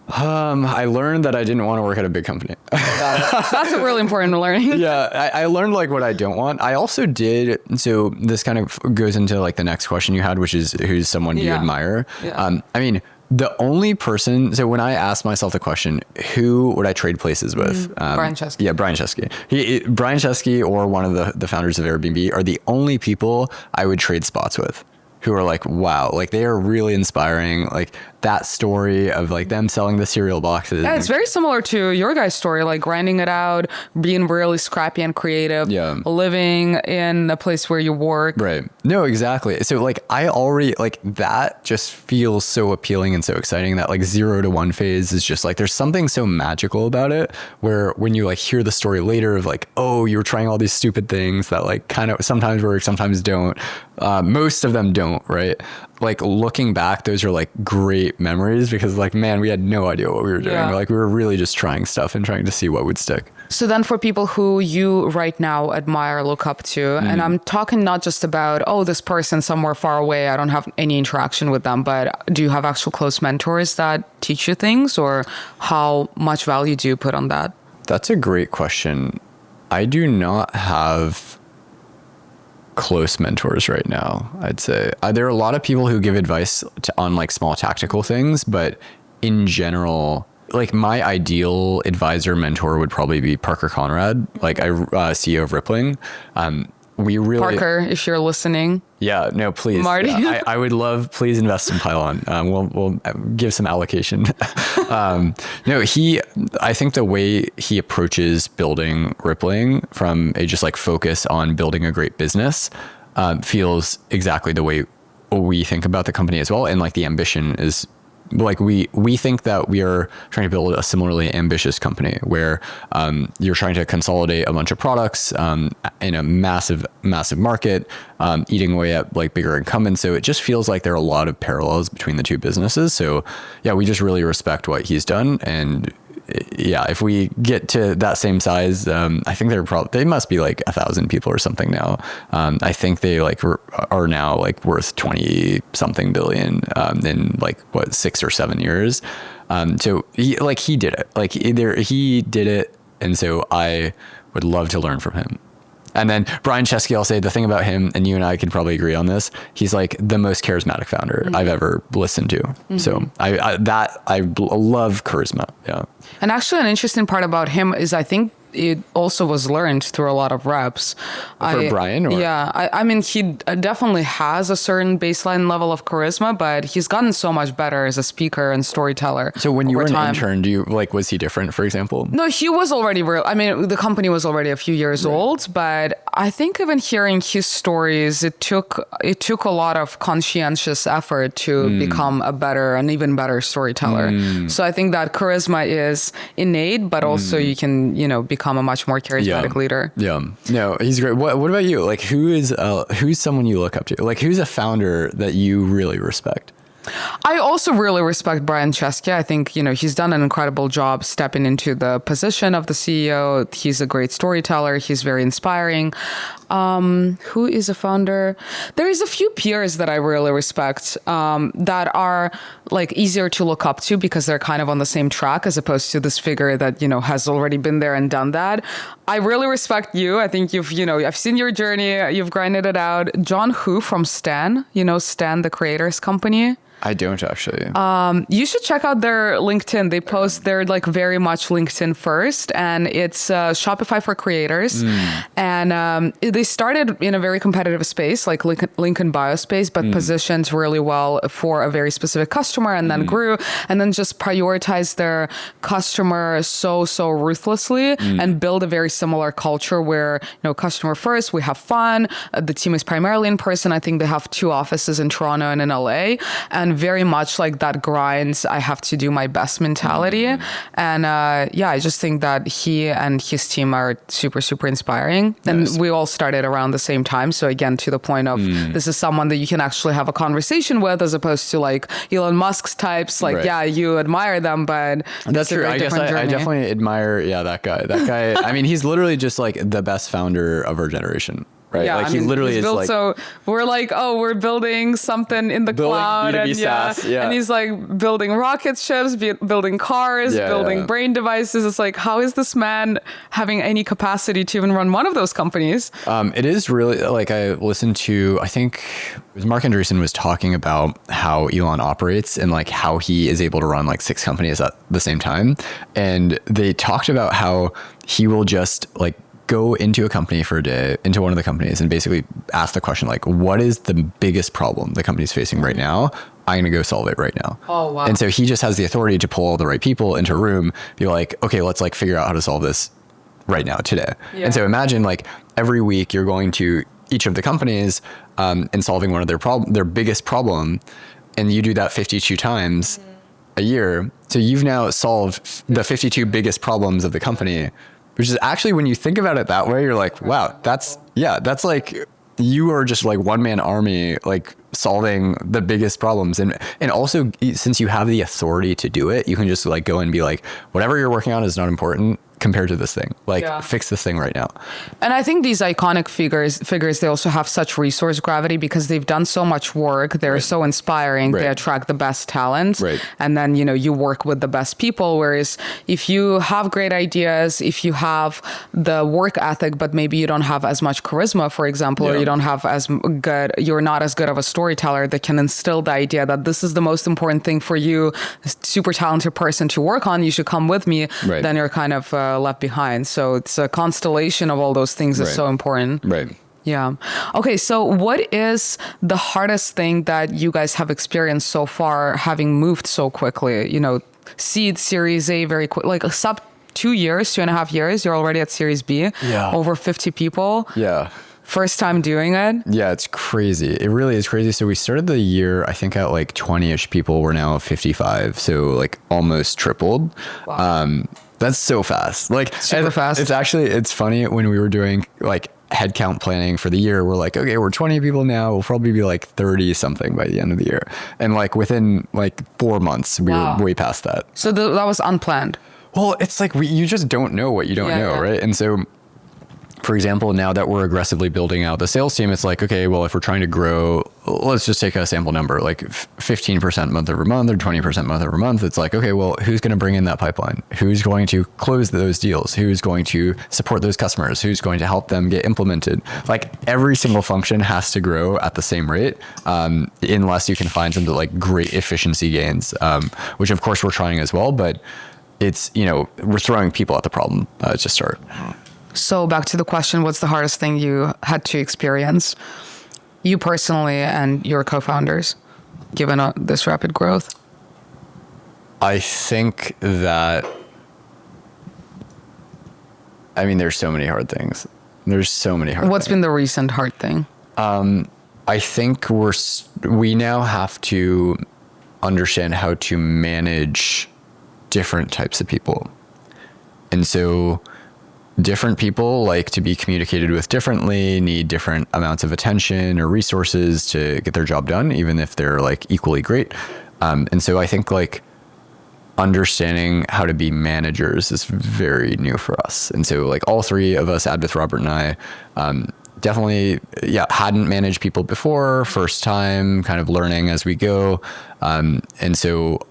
I learned that I didn't want to work at a big company. That's a really important learning. Yeah, I learned like what I don't want. I also did. So this kind of goes into like the next question you had, which is who's someone you admire. Yeah. I mean, the only person. So when I asked myself the question, who would I trade places with? Brian Chesky. Yeah, Brian Chesky. Brian Chesky or one of the founders of Airbnb are the only people I would trade spots with. Who are like, wow, like they are really inspiring. Like that story of like them selling the cereal boxes. Yeah, it's very similar to your guys' story, like grinding it out, being really scrappy and creative, living in a place where you work. Right. No, exactly. So like I already like that just feels so appealing and so exciting that like 0 to 1 phase is just like, there's something so magical about it where when you like hear the story later of like, oh, you were trying all these stupid things that like kind of sometimes work, sometimes don't. Most of them don't, right? Like looking back, those are like great memories because like, man, we had no idea what we were doing. Yeah. Like we were really just trying stuff and trying to see what would stick. So then for people who you right now admire, look up to, and I'm talking not just about, oh, this person somewhere far away, I don't have any interaction with them, but do you have actual close mentors that teach you things, or how much value do you put on that? That's a great question. I do not have close mentors right now, I'd say. There are a lot of people who give advice on like small tactical things, but in general, like my ideal advisor mentor would probably be Parker Conrad, like CEO of Rippling. We really Parker, if you're listening. Yeah, no, please. Marty. I would love, please invest in Pylon. We'll give some allocation. No, I think the way he approaches building Rippling from a just like focus on building a great business feels exactly the way we think about the company as well. And like the ambition is like we think that we are trying to build a similarly ambitious company where you're trying to consolidate a bunch of products in a massive market, eating away at like bigger incumbents. So it just feels like there are a lot of parallels between the two businesses. So yeah, we just really respect what he's done. And yeah, if we get to that same size, I think they must be like 1,000 people or something now. I think they like are now like worth 20 something billion in like what 6 or 7 years. So he did it. Like he did it, and so I would love to learn from him. And then Brian Chesky, I'll say the thing about him, and you and I can probably agree on this, he's like the most charismatic founder I've ever listened to. So I love charisma. Yeah. And actually an interesting part about him is I think it also was learned through a lot of reps. For Brian? Or? Yeah. I mean, he definitely has a certain baseline level of charisma, but he's gotten so much better as a speaker and storyteller. So when you were an intern, was he different, for example? No, he was already real. I mean, the company was already a few years old, but I think even hearing his stories, it took a lot of conscientious effort to become an even better storyteller. So I think that charisma is innate, but also you can, become a much more charismatic leader. Yeah. No, he's great. What about you? Like who's someone you look up to? Like who's a founder that you really respect? I also really respect Brian Chesky. I think, he's done an incredible job stepping into the position of the CEO. He's a great storyteller. He's very inspiring. Who is a founder? There is a few peers that I really respect that are like easier to look up to because they're kind of on the same track as opposed to this figure that, has already been there and done that. I really respect you. I think I've seen your journey. You've grinded it out. John Hu from Stan, Stan, the creators company. I don't actually. You should check out their LinkedIn. They post, they're like very much LinkedIn first, and it's Shopify for creators. And they started in a very competitive space, like LinkedIn bio space, but positioned really well for a very specific customer, and then grew, and then just prioritized their customer so ruthlessly and build a very similar culture where, customer first, we have fun. The team is primarily in person. I think they have 2 offices in Toronto and in LA. And and very much like that grinds, I have to do my best mentality. And I just think that he and his team are super, super inspiring. And we all started around the same time. So again, to the point of this is someone that you can actually have a conversation with, as opposed to like Elon Musk's types. Like, you admire them, but that's true. I guess I definitely admire, that guy. I mean, he's literally just like the best founder of our generation. Right. Yeah, like he literally is like, so we're like, we're building something in the cloud, B2B and SaaS, and he's like building rocket ships, building cars, building brain devices. It's like, how is this man having any capacity to even run one of those companies? It is really like, I listened to, I think it was Mark Andreessen was talking about how Elon operates and like how he is able to run like 6 companies at the same time. And they talked about how he will just like go into a company for a day, into one of the companies, and basically ask the question, like, what is the biggest problem the company's facing right now? I'm going to go solve it right now. Oh, wow. And so he just has the authority to pull all the right people into a room, be like, okay, let's like figure out how to solve this right now, today. Yeah. And so imagine like every week you're going to each of the companies and solving one of their biggest problem. And you do that 52 times a year. So you've now solved the 52 biggest problems of the company, which is actually, when you think about it that way, you're like, wow, that's like, you are just like one man army, like solving the biggest problems. And also, since you have the authority to do it, you can just like go and be like, whatever you're working on is not important compared to this thing. Like, fix this thing right now. And I think these iconic figures, they also have such resource gravity because they've done so much work. They're so inspiring. They attract the best talent. And then, you work with the best people. Whereas if you have great ideas, if you have the work ethic, but maybe you don't have as much charisma, for example, or you don't have you're not as good of a storyteller that can instill the idea that this is the most important thing for you, a super talented person to work on, you should come with me, then you're kind of left behind. So it's a constellation of all those things is so important. Yeah. Okay. So what is the hardest thing that you guys have experienced so far, having moved so quickly? Seed, Series A, very quick, like sub 2.5 years, you're already at Series B. Over 50 people. First time doing it. Yeah, it's crazy. It really is crazy. So we started the year, I think, at like 20-ish people. We're now 55. So like almost tripled. Wow. That's so fast. Like super fast. It's funny when we were doing like headcount planning for the year, we're like, okay, we're 20 people now. We'll probably be like 30 something by the end of the year. And like within like 4 months, we were way past that. So that was unplanned. Well, it's like, you just don't know what you don't know. Right. And so, for example, now that we're aggressively building out the sales team, it's like, okay, well, if we're trying to grow, let's just take a sample number, like 15% month over month or 20% month over month. It's like, okay, well, who's going to bring in that pipeline? Who's going to close those deals? Who's going to support those customers? Who's going to help them get implemented? Like every single function has to grow at the same rate, unless you can find some like great efficiency gains, which of course we're trying as well, but it's, we're throwing people at the problem to start. So back to the question, what's the hardest thing you had to experience, you personally and your co-founders, given this rapid growth? I think that, there's so many hard things. What's been the recent hard thing? I think we now have to understand how to manage different types of people. And so different people like to be communicated with differently, need different amounts of attention or resources to get their job done, even if they're like equally great. And so I think like understanding how to be managers is very new for us. And so like all three of us, Advith, Robert, and I, definitely, hadn't managed people before, first time kind of learning as we go. And so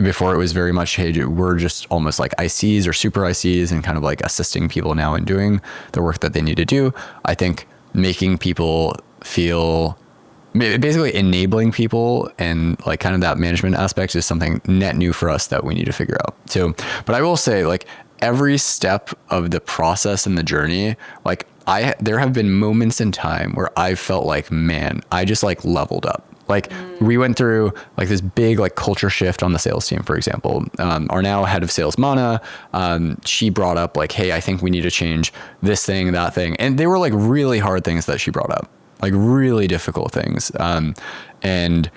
before it was very much, hey, we're just almost like ICs or super ICs and kind of like assisting people now in doing the work that they need to do. I think making people feel, basically enabling people and like kind of that management aspect is something net new for us that we need to figure out. So, but I will say like every step of the process and the journey, like there have been moments in time where I felt like, man, I just like leveled up. Like we went through like this big like culture shift on the sales team, for example. Our now head of sales, Mana, she brought up like, hey, I think we need to change this thing, that thing. And they were like really hard things that she brought up. like really difficult things. And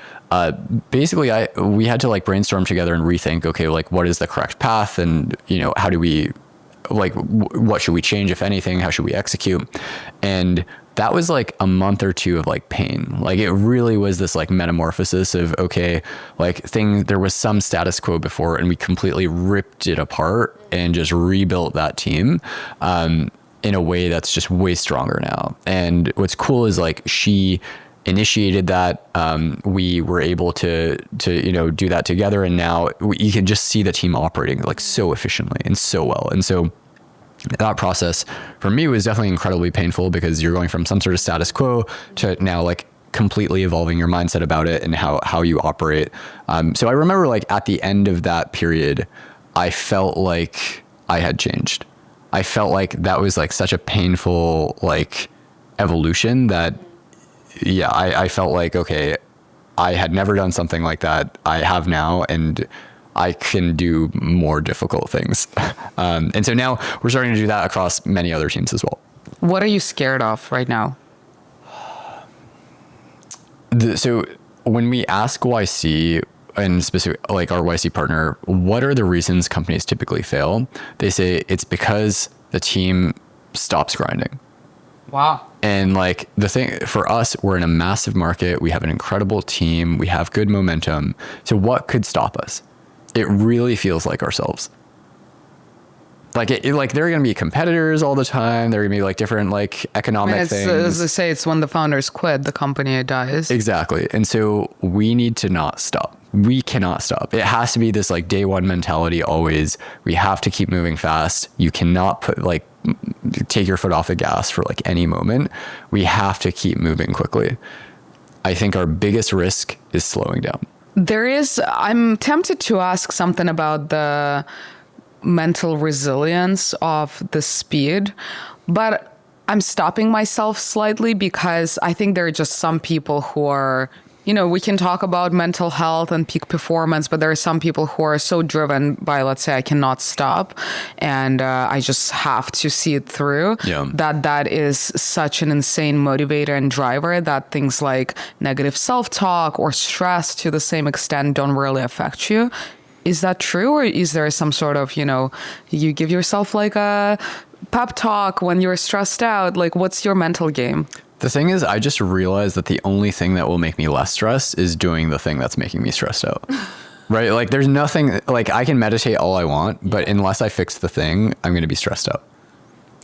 basically we had to like brainstorm together and rethink, okay, like what is the correct path, and how do we like what should we change, if anything, how should we execute? And that was like a month or two of like pain. Like it really was this like metamorphosis of, okay, like there was some status quo before, and we completely ripped it apart and just rebuilt that team in a way that's just way stronger now. And what's cool is like she initiated that. We were able to do that together, and now you can just see the team operating like so efficiently and so well. And so that process for me was definitely incredibly painful, because you're going from some sort of status quo to now like completely evolving your mindset about it and how you operate. So I remember like at the end of that period, I felt like I had changed. I felt like that was like such a painful like evolution that, yeah, I felt like, okay, I had never done something like that. I have now, and I can do more difficult things. And so now we're starting to do that across many other teams as well. What are you scared of right now? So when we ask YC, and specific, like our YC partner, what are the reasons companies typically fail? They say it's because the team stops grinding. Wow. And like the thing for us, we're in a massive market. We have an incredible team. We have good momentum. So what could stop us? It really feels like ourselves. Like like there are going to be competitors all the time. There are going to be like different like economic things. As I say, it's when the founders quit, the company dies. Exactly. And so we need to not stop. We cannot stop. It has to be this like day one mentality always. We have to keep moving fast. You cannot take your foot off the gas for like any moment. We have to keep moving quickly. I think our biggest risk is slowing down. I'm tempted to ask something about the mental resilience of the speed, but I'm stopping myself slightly, because I think there are just some people who are, we can talk about mental health and peak performance, but there are some people who are so driven by, let's say, I cannot stop and I just have to see it through. Yeah. That is such an insane motivator and driver that things like negative self-talk or stress to the same extent don't really affect you. Is that true? Or is there some sort of, you give yourself like a pep talk when you're stressed out? Like, what's your mental game? The thing is, I just realized that the only thing that will make me less stressed is doing the thing that's making me stressed out. Right? Like there's nothing, like I can meditate all I want, but unless I fix the thing, I'm going to be stressed out.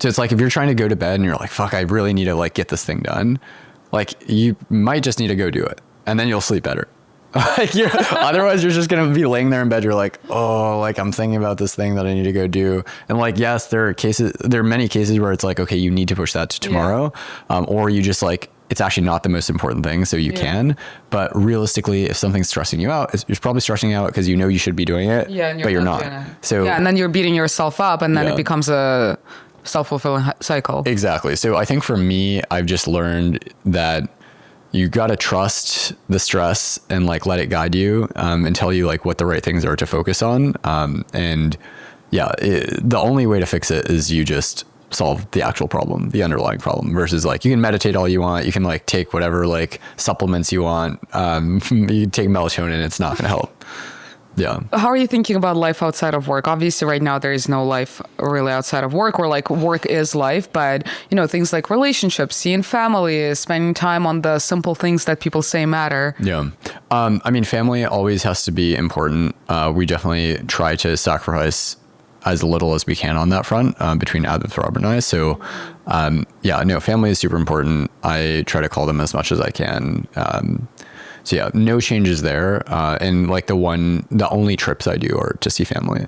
So it's like, if you're trying to go to bed and you're like, fuck, I really need to like get this thing done. Like you might just need to go do it, and then you'll sleep better. Like otherwise you're just going to be laying there in bed. You're like, oh, like I'm thinking about this thing that I need to go do. And like, yes, there are many cases where it's like, okay, you need to push that to tomorrow. Yeah. Or you just like, it's actually not the most important thing. So you can, but realistically, if something's stressing you out, it's probably stressing you out because you should be doing it, but you're not. So and then you're beating yourself up, and then it becomes a self-fulfilling cycle. Exactly. So I think for me, I've just learned that you got to trust the stress and like let it guide you and tell you like what the right things are to focus on. And the only way to fix it is you just solve the actual problem, the underlying problem, versus like you can meditate all you want. You can like take whatever like supplements you want. You take melatonin, it's not going to help. Yeah. How are you thinking about life outside of work? Obviously, right now, there is no life really outside of work, or like work is life. But, things like relationships, seeing family, spending time on the simple things that people say matter. Yeah. I mean, family always has to be important. We definitely try to sacrifice as little as we can on that front between Rob and I. So, family is super important. I try to call them as much as I can. So yeah, no changes there. And like the only trips I do are to see family.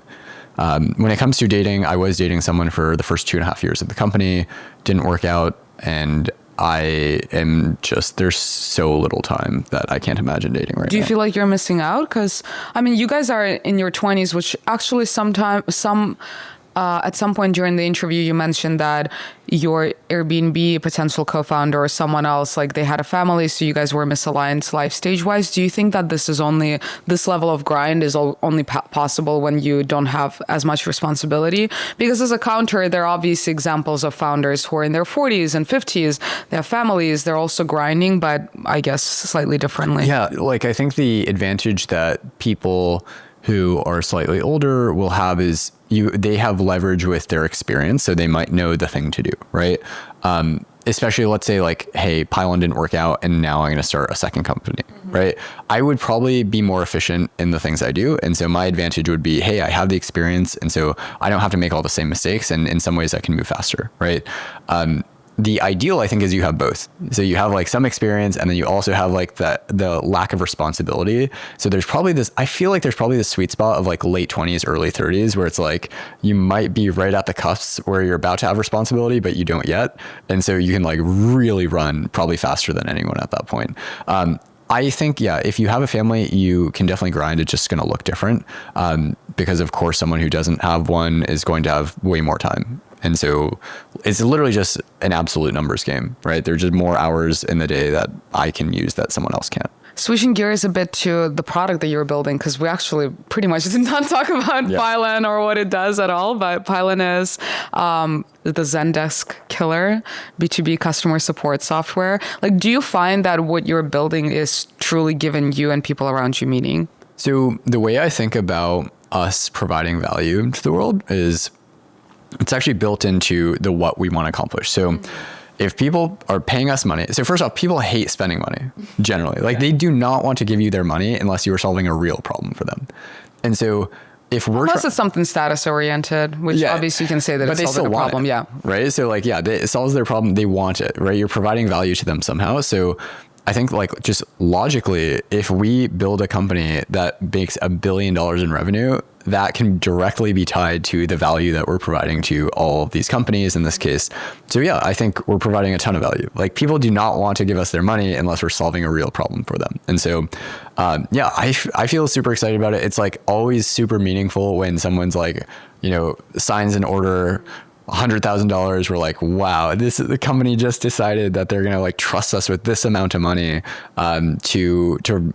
When it comes to dating, I was dating someone for the first 2.5 years of the company, didn't work out. And I am there's so little time that I can't imagine dating right now. Do you feel like you're missing out? Because, you guys are in your 20s, which actually sometimes some At some point during the interview, you mentioned that your Airbnb potential co-founder or someone else, like they had a family, so you guys were misaligned life stage-wise. Do you think that this level of grind is only possible when you don't have as much responsibility? Because as a counter, there are obvious examples of founders who are in their 40s and 50s. They have families. They're also grinding, but I guess slightly differently. Yeah, like I think the advantage that people who are slightly older will have is they have leverage with their experience, so they might know the thing to do, right? Especially let's say like, hey, Pylon didn't work out and now I'm going to start a second company, right? I would probably be more efficient in the things I do. And so my advantage would be, hey, I have the experience. And so I don't have to make all the same mistakes. And in some ways I can move faster, right? The ideal, I think, is you have both. So you have like some experience and then you also have like the lack of responsibility. So there's probably I feel like there's probably this sweet spot of like late 20s, early 30s, where it's like you might be right at the cusps where you're about to have responsibility, but you don't yet. And so you can like really run probably faster than anyone at that point. I think, yeah, if you have a family, you can definitely grind. It's just going to look different because, of course, someone who doesn't have one is going to have way more time. And so it's literally just an absolute numbers game, right? There's just more hours in the day that I can use that someone else can't. Switching gears a bit to the product that you're building, because we actually pretty much did not talk about Pylon or what it does at all, but Pylon is the Zendesk killer B2B customer support software. Like, do you find that what you're building is truly giving you and people around you meaning? So the way I think about us providing value to the world is it's actually built into what we want to accomplish. So if people are paying us money, so first off, people hate spending money generally. Like they do not want to give you their money unless you are solving a real problem for them. And so if we're unless it's something status oriented, which obviously you can say that it's solving a problem. Yeah. Right. So like, it solves their problem. They want it, right? You're providing value to them somehow. So I think like just logically, if we build a company that makes $1 billion in revenue, that can directly be tied to the value that we're providing to all of these companies in this case. So yeah, I think we're providing a ton of value. Like people do not want to give us their money unless we're solving a real problem for them. And so, I feel super excited about it. It's like always super meaningful when someone's like, signs an order $100,000. We're like, wow, the company just decided that they're gonna like trust us with this amount of money to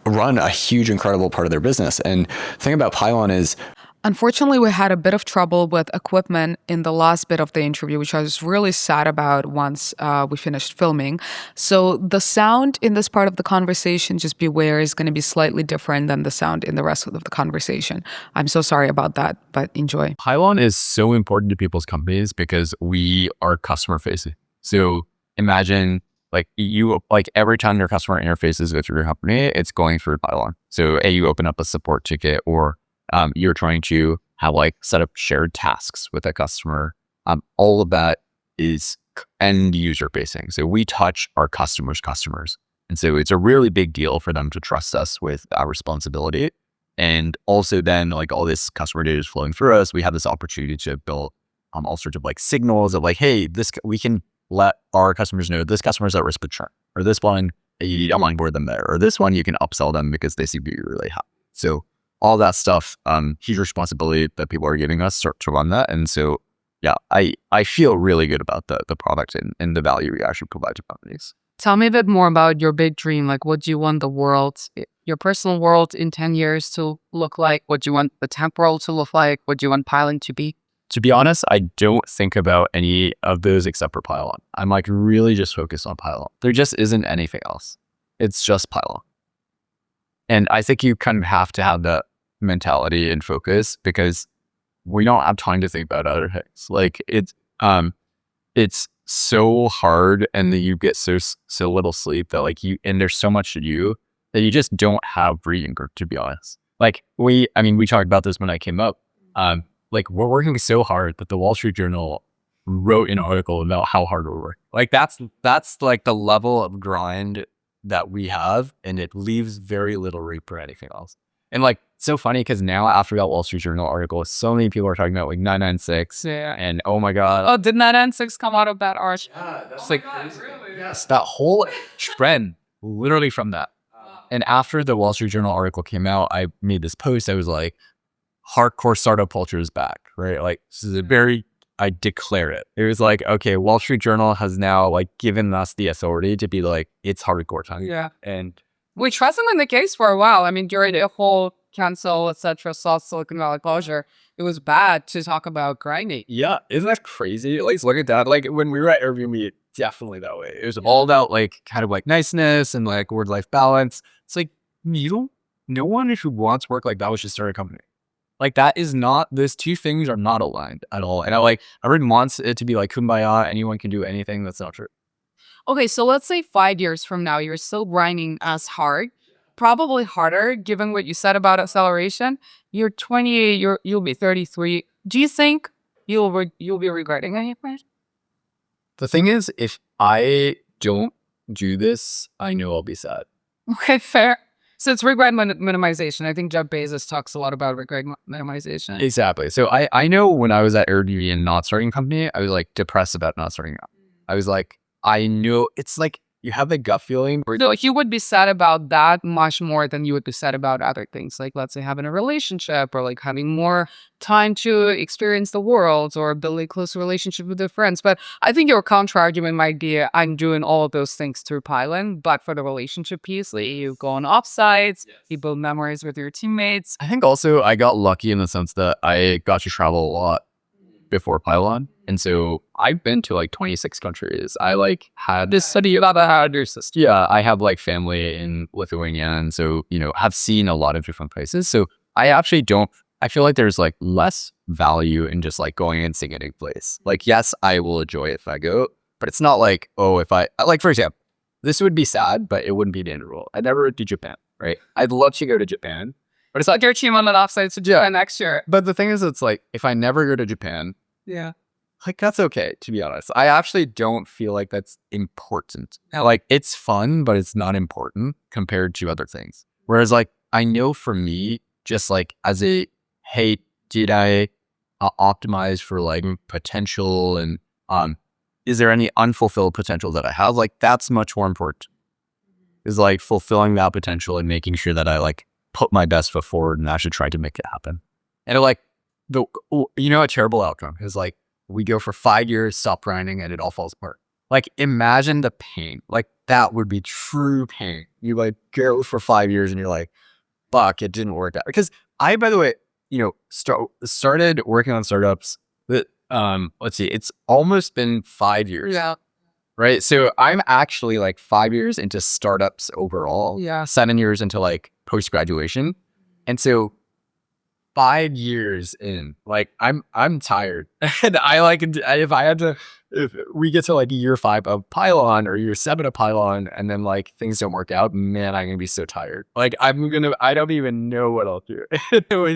run a huge, incredible part of their business. And the thing about Pylon is, unfortunately, we had a bit of trouble with equipment in the last bit of the interview, which I was really sad about once we finished filming. So the sound in this part of the conversation, just beware, is going to be slightly different than the sound in the rest of the conversation. I'm so sorry about that, but enjoy. Pylon is so important to people's companies because we are customer facing. So imagine like every time your customer interfaces with your company, it's going through Pylon. So you open up a support ticket or you're trying to have set up shared tasks with a customer. All of that is end user facing. So we touch our customers. And so it's a really big deal for them to trust us with our responsibility. And also then all this customer data is flowing through us. We have this opportunity to build all sorts of signals of hey, we can let our customers know this customer is at risk of churn, or this one, you don't onboard them there, or this one, you can upsell them because they seem to be really high. So all that stuff, huge responsibility that people are giving us to run that. And so, yeah, I feel really good about the product and the value we actually provide to companies. Tell me a bit more about your big dream. Like, what do you want the world, your personal world in 10 years to look like? What do you want the temp world to look like? What do you want Pylon to be? To be honest, I don't think about any of those except for Pylon. I'm really just focused on Pylon. There just isn't anything else. It's just Pylon. And I think you kind of have to have that mentality and focus because we don't have time to think about other things. It's so hard, and then you get so little sleep that and there's so much to do that you just don't have breathing room, to be honest. We talked about this when I came up. We're working so hard that the Wall Street Journal wrote an article about how hard we're working. That's the level of grind that we have, and it leaves very little room for anything else. And it's so funny because now after that Wall Street Journal article, so many people are talking about 996 and oh my God. Oh, did 996 come out of that art? Yeah, that's really? Yes, that whole trend literally from that. And after the Wall Street Journal article came out, I made this post. I was like, hardcore startup culture is back, right? Like this is a very, I declare it. It was like, okay, Wall Street Journal has now like given us the authority to be like, it's hardcore time. Yeah. And Which hasn't been the case for a while. I mean, during the whole cancel, etc., South Silicon Valley closure, it was bad to talk about grinding. yeah, isn't that crazy? Like, look at that. Like when we were at Airbnb, definitely that way. It was all about like kind of like niceness and like work-life balance. It's like, no one who wants work like that was just start a company. Like that is not, those two things are not aligned at all. And everyone wants it to be like kumbaya, anyone can do anything. That's not true. Okay, so let's say 5 years from now, you're still grinding as hard, probably harder, given what you said about acceleration. You're 28, you'll be 33. Do you think you'll be regretting anything? The thing is, if I don't do this, I know I'll be sad. Okay, fair. So it's regret minimization. I think Jeff Bezos talks a lot about regret minimization. Exactly. So I know when I was at Airbnb and not starting a company, I was like depressed about not starting up. I was like, I knew it's like you have the gut feeling. No, you would be sad about that much more than you would be sad about other things, like let's say having a relationship or like having more time to experience the world or building a closer relationship with your friends. But I think your counter argument might be I'm doing all of those things through Pylon, but for the relationship piece, like you go on offsites, you build memories with your teammates. I think also I got lucky in the sense that I got to travel a lot before Pylon. And so I've been to like 26 countries. I like had this study about your sister. Yeah, I have like family in Lithuania. And so, have seen a lot of different places. So I actually I feel like there's like less value in just like going and seeing a new place. Like, yes, I will enjoy it if I go, but it's not like, oh, if I, like, for example, this would be sad, but it wouldn't be the end of the world. I never went to Japan, right? I'd love to go to Japan, but it's like Your team on an offsite to Japan next year. But the thing is, it's like, if I never go to Japan, Yeah. like, that's okay, to be honest. I actually don't feel like that's important. Like, it's fun, but it's not important compared to other things. Whereas, like, I know for me, just like as a, hey, did I optimize for like potential and is there any unfulfilled potential that I have? Like, that's much more important. Is like fulfilling that potential and making sure that I like put my best foot forward and actually try to make it happen. And like, a terrible outcome is like, we go for 5 years, stop grinding, and it all falls apart. Like, imagine the pain. Like, that would be true pain. You like go for 5 years and you're like, fuck, it didn't work out. Because I, by the way, started working on startups that, let's see, it's almost been 5 years. Yeah. Right. So I'm actually like 5 years into startups overall. Yeah. 7 years into like post-graduation. And so 5 years in, like I'm tired. And if we get to like year 5 of Pylon or year 7 of Pylon and then like things don't work out, man, I'm gonna be so tired. Like I don't even know what I'll do.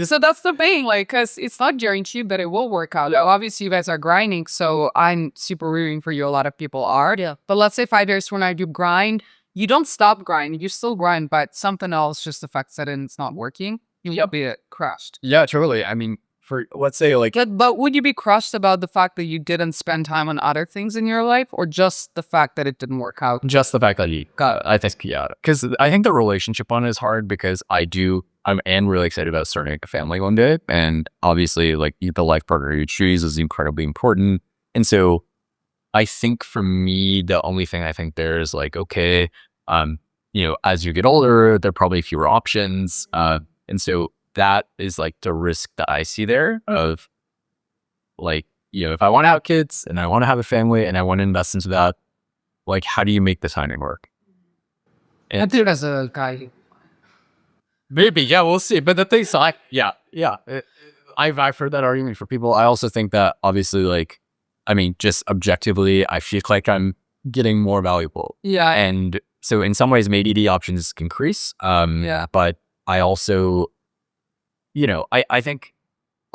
So that's the thing, like, because it's not guaranteed that it will work out. Obviously, you guys are grinding, so I'm super rooting for you. A lot of people are. Yeah. But let's say 5 years from now, you grind. You don't stop grinding. You still grind, but something else just affects it and it's not working. You'll be crushed. Yeah, totally. I mean, for let's say like, but would you be crushed about the fact that you didn't spend time on other things in your life, or just the fact that it didn't work out? Just the fact that I think, yeah, because I think the relationship one is hard because I am really excited about starting a family one day, and obviously like the life partner you choose is incredibly important. And so I think for me, the only thing I think there is like, okay, as you get older, there are probably fewer options. And so that is like the risk that I see there of like, if I want to have kids and I want to have a family and I want to invest into that, like, how do you make the timing work? And I think as a guy, maybe, yeah, we'll see. But the thing's like, yeah. I've heard that argument for people. I also think that obviously, like, I mean, just objectively, I feel like I'm getting more valuable. Yeah. And so in some ways, maybe the options increase. Yeah. But I also, I think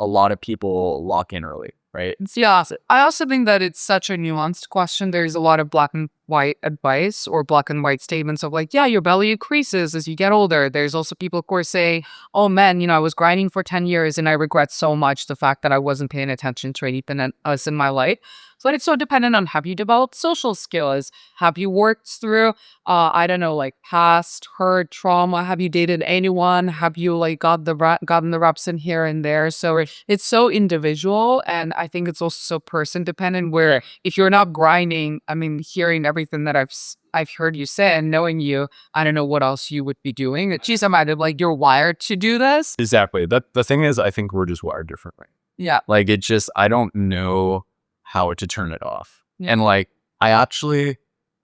a lot of people lock in early, right? Yeah. I also think that it's such a nuanced question. There's a lot of black and white advice or black and white statements of like, yeah, your belly increases as you get older. There's also people, of course, saying, oh man, I was grinding for 10 years and I regret so much the fact that I wasn't paying attention to anything else in my life. So it's so dependent on, have you developed social skills? Have you worked through, I don't know, like past hurt, trauma? Have you dated anyone? Have you like gotten the reps in here and there? So it's so individual. And I think it's also so person dependent, where if you're not grinding, I mean, hearing everything that I've heard you say and knowing you, I don't know what else you would be doing. Geez, I'm like, you're wired to do this. Exactly. The thing is, I think we're just wired differently. Yeah. Like it just, I don't know how to turn it off. Yeah. And like, I actually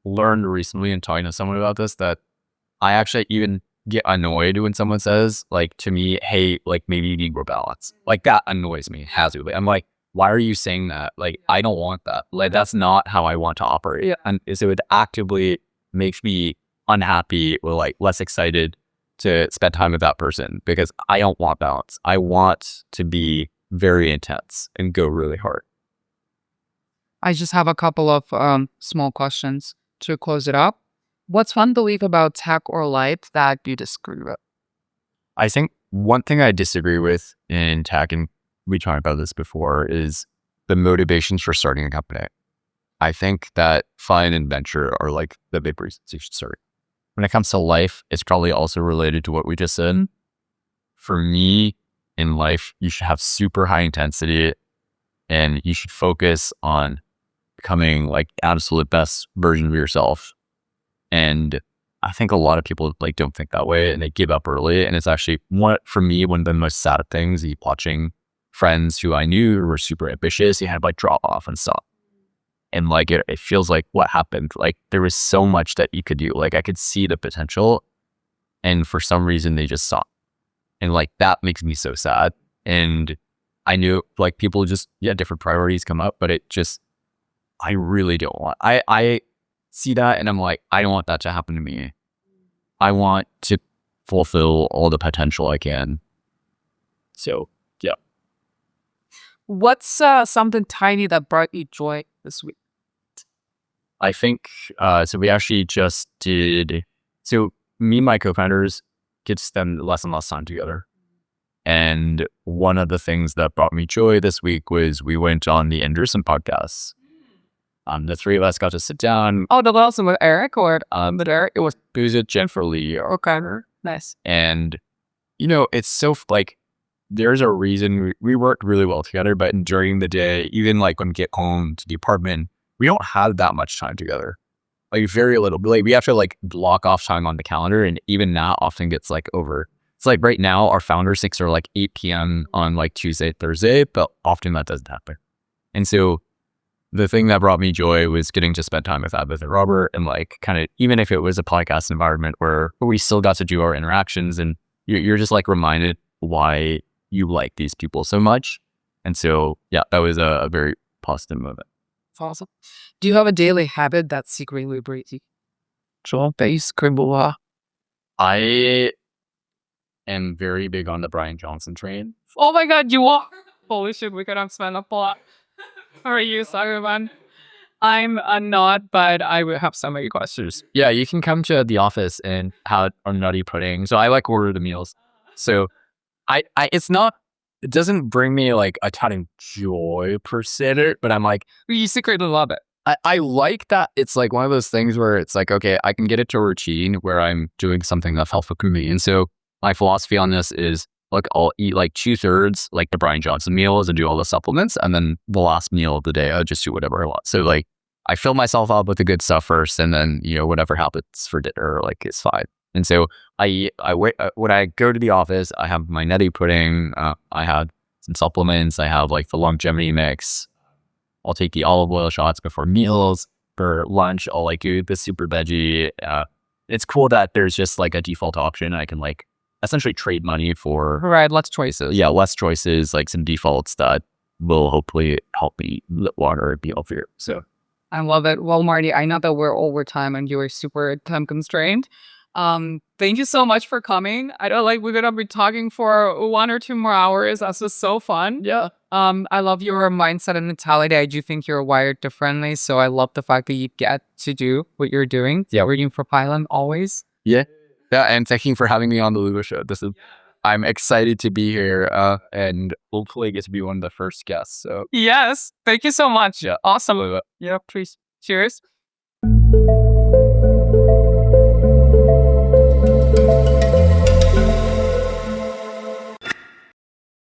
learned recently in talking to someone about this, that I actually even get annoyed when someone says like to me, hey, like maybe you need more balance. Like that annoys me hazardly. I'm like, why are you saying that? Like, I don't want that. Like, that's not how I want to operate. Yeah. And so it actively makes me unhappy or like less excited to spend time with that person, because I don't want balance. I want to be very intense and go really hard. I just have a couple of small questions to close it up. What's one belief about tech or life that you disagree with? I think one thing I disagree with in tech, and we talked about this before, is the motivations for starting a company. I think that fun and venture are like the big reasons you should start. When it comes to life, it's probably also related to what we just said. For me, in life, you should have super high intensity and you should focus on becoming like absolute best version of yourself. And I think a lot of people like don't think that way and they give up early. And it's actually for me, one of the most sad things is watching friends who I knew were super ambitious, you had like drop off and stuff. And like, it feels like what happened, like there was so much that you could do. Like I could see the potential and for some reason they just stopped. And like, that makes me so sad. And I knew like people just, different priorities come up, but it just, I really don't want, I see that and I'm like, I don't want that to happen to me. I want to fulfill all the potential I can. So, yeah. What's something tiny that brought you joy this week? I think, so we actually just did, so me and my co-founders get to spend less and less time together. And one of the things that brought me joy this week was we went on the Anderson podcast. The three of us got to sit down. Oh, the last one with Eric or with Eric? It was with Jennifer Lee. Okay, nice. And, it's so like, there's a reason we worked really well together, but during the day, even like when we get home to the apartment, we don't have that much time together. Like very little. Like we have to like block off time on the calendar, and even that often gets like over. It's like right now our founder sticks are like 8 p.m. on like Tuesday, Thursday, but often that doesn't happen. And so the thing that brought me joy was getting to spend time with Abith and Robert, and like kind of, even if it was a podcast environment where we still got to do our interactions, and you're just like reminded why you like these people so much. And so, that was a very positive moment. Awesome. Do you have a daily habit that secretly breaks you? I am very big on the Brian Johnson train. Oh my God, you are? Holy shit, we could have spent a lot. How are you, Saruman? I'm not, but I will have so many questions. Yeah, you can come to the office and have our nutty pudding. So I like order the meals. So it doesn't bring me like a ton of joy per se, but I'm like, You secretly love it. I like that it's like one of those things where it's like, okay, I can get it to a routine where I'm doing something that's helpful to me. And so my philosophy on this is, like, I'll eat like 2/3 like the Brian Johnson meals and do all the supplements. And then the last meal of the day, I'll just do whatever I want. So like I fill myself up with the good stuff first, and then, whatever happens for dinner, like it's fine. And so I when I go to the office, I have my nutty pudding. I have some supplements. I have like the longevity mix. I'll take the olive oil shots before meals. For lunch, I'll like do the super veggie. It's cool that there's just like a default option. I can like essentially trade money for Less choices. Yeah, less choices, like some defaults that will hopefully help me live longer and be healthier. So I love it. Well, Marty, I know that we're over time and you are super time constrained. Thank you so much for coming. I don't like we're gonna be talking for 1 or 2 more hours. That's just so fun. Yeah. I love your mindset and mentality. I do think you're wired differently. So I love the fact that you get to do what you're doing. Yeah. Working for Pylon always. Yeah. Yeah. And thank you for having me on the Luba show. I'm excited to be here and hopefully get to be one of the first guests. So Yes. Thank you so much. Yeah. Awesome. Luba. Yeah, please. Cheers.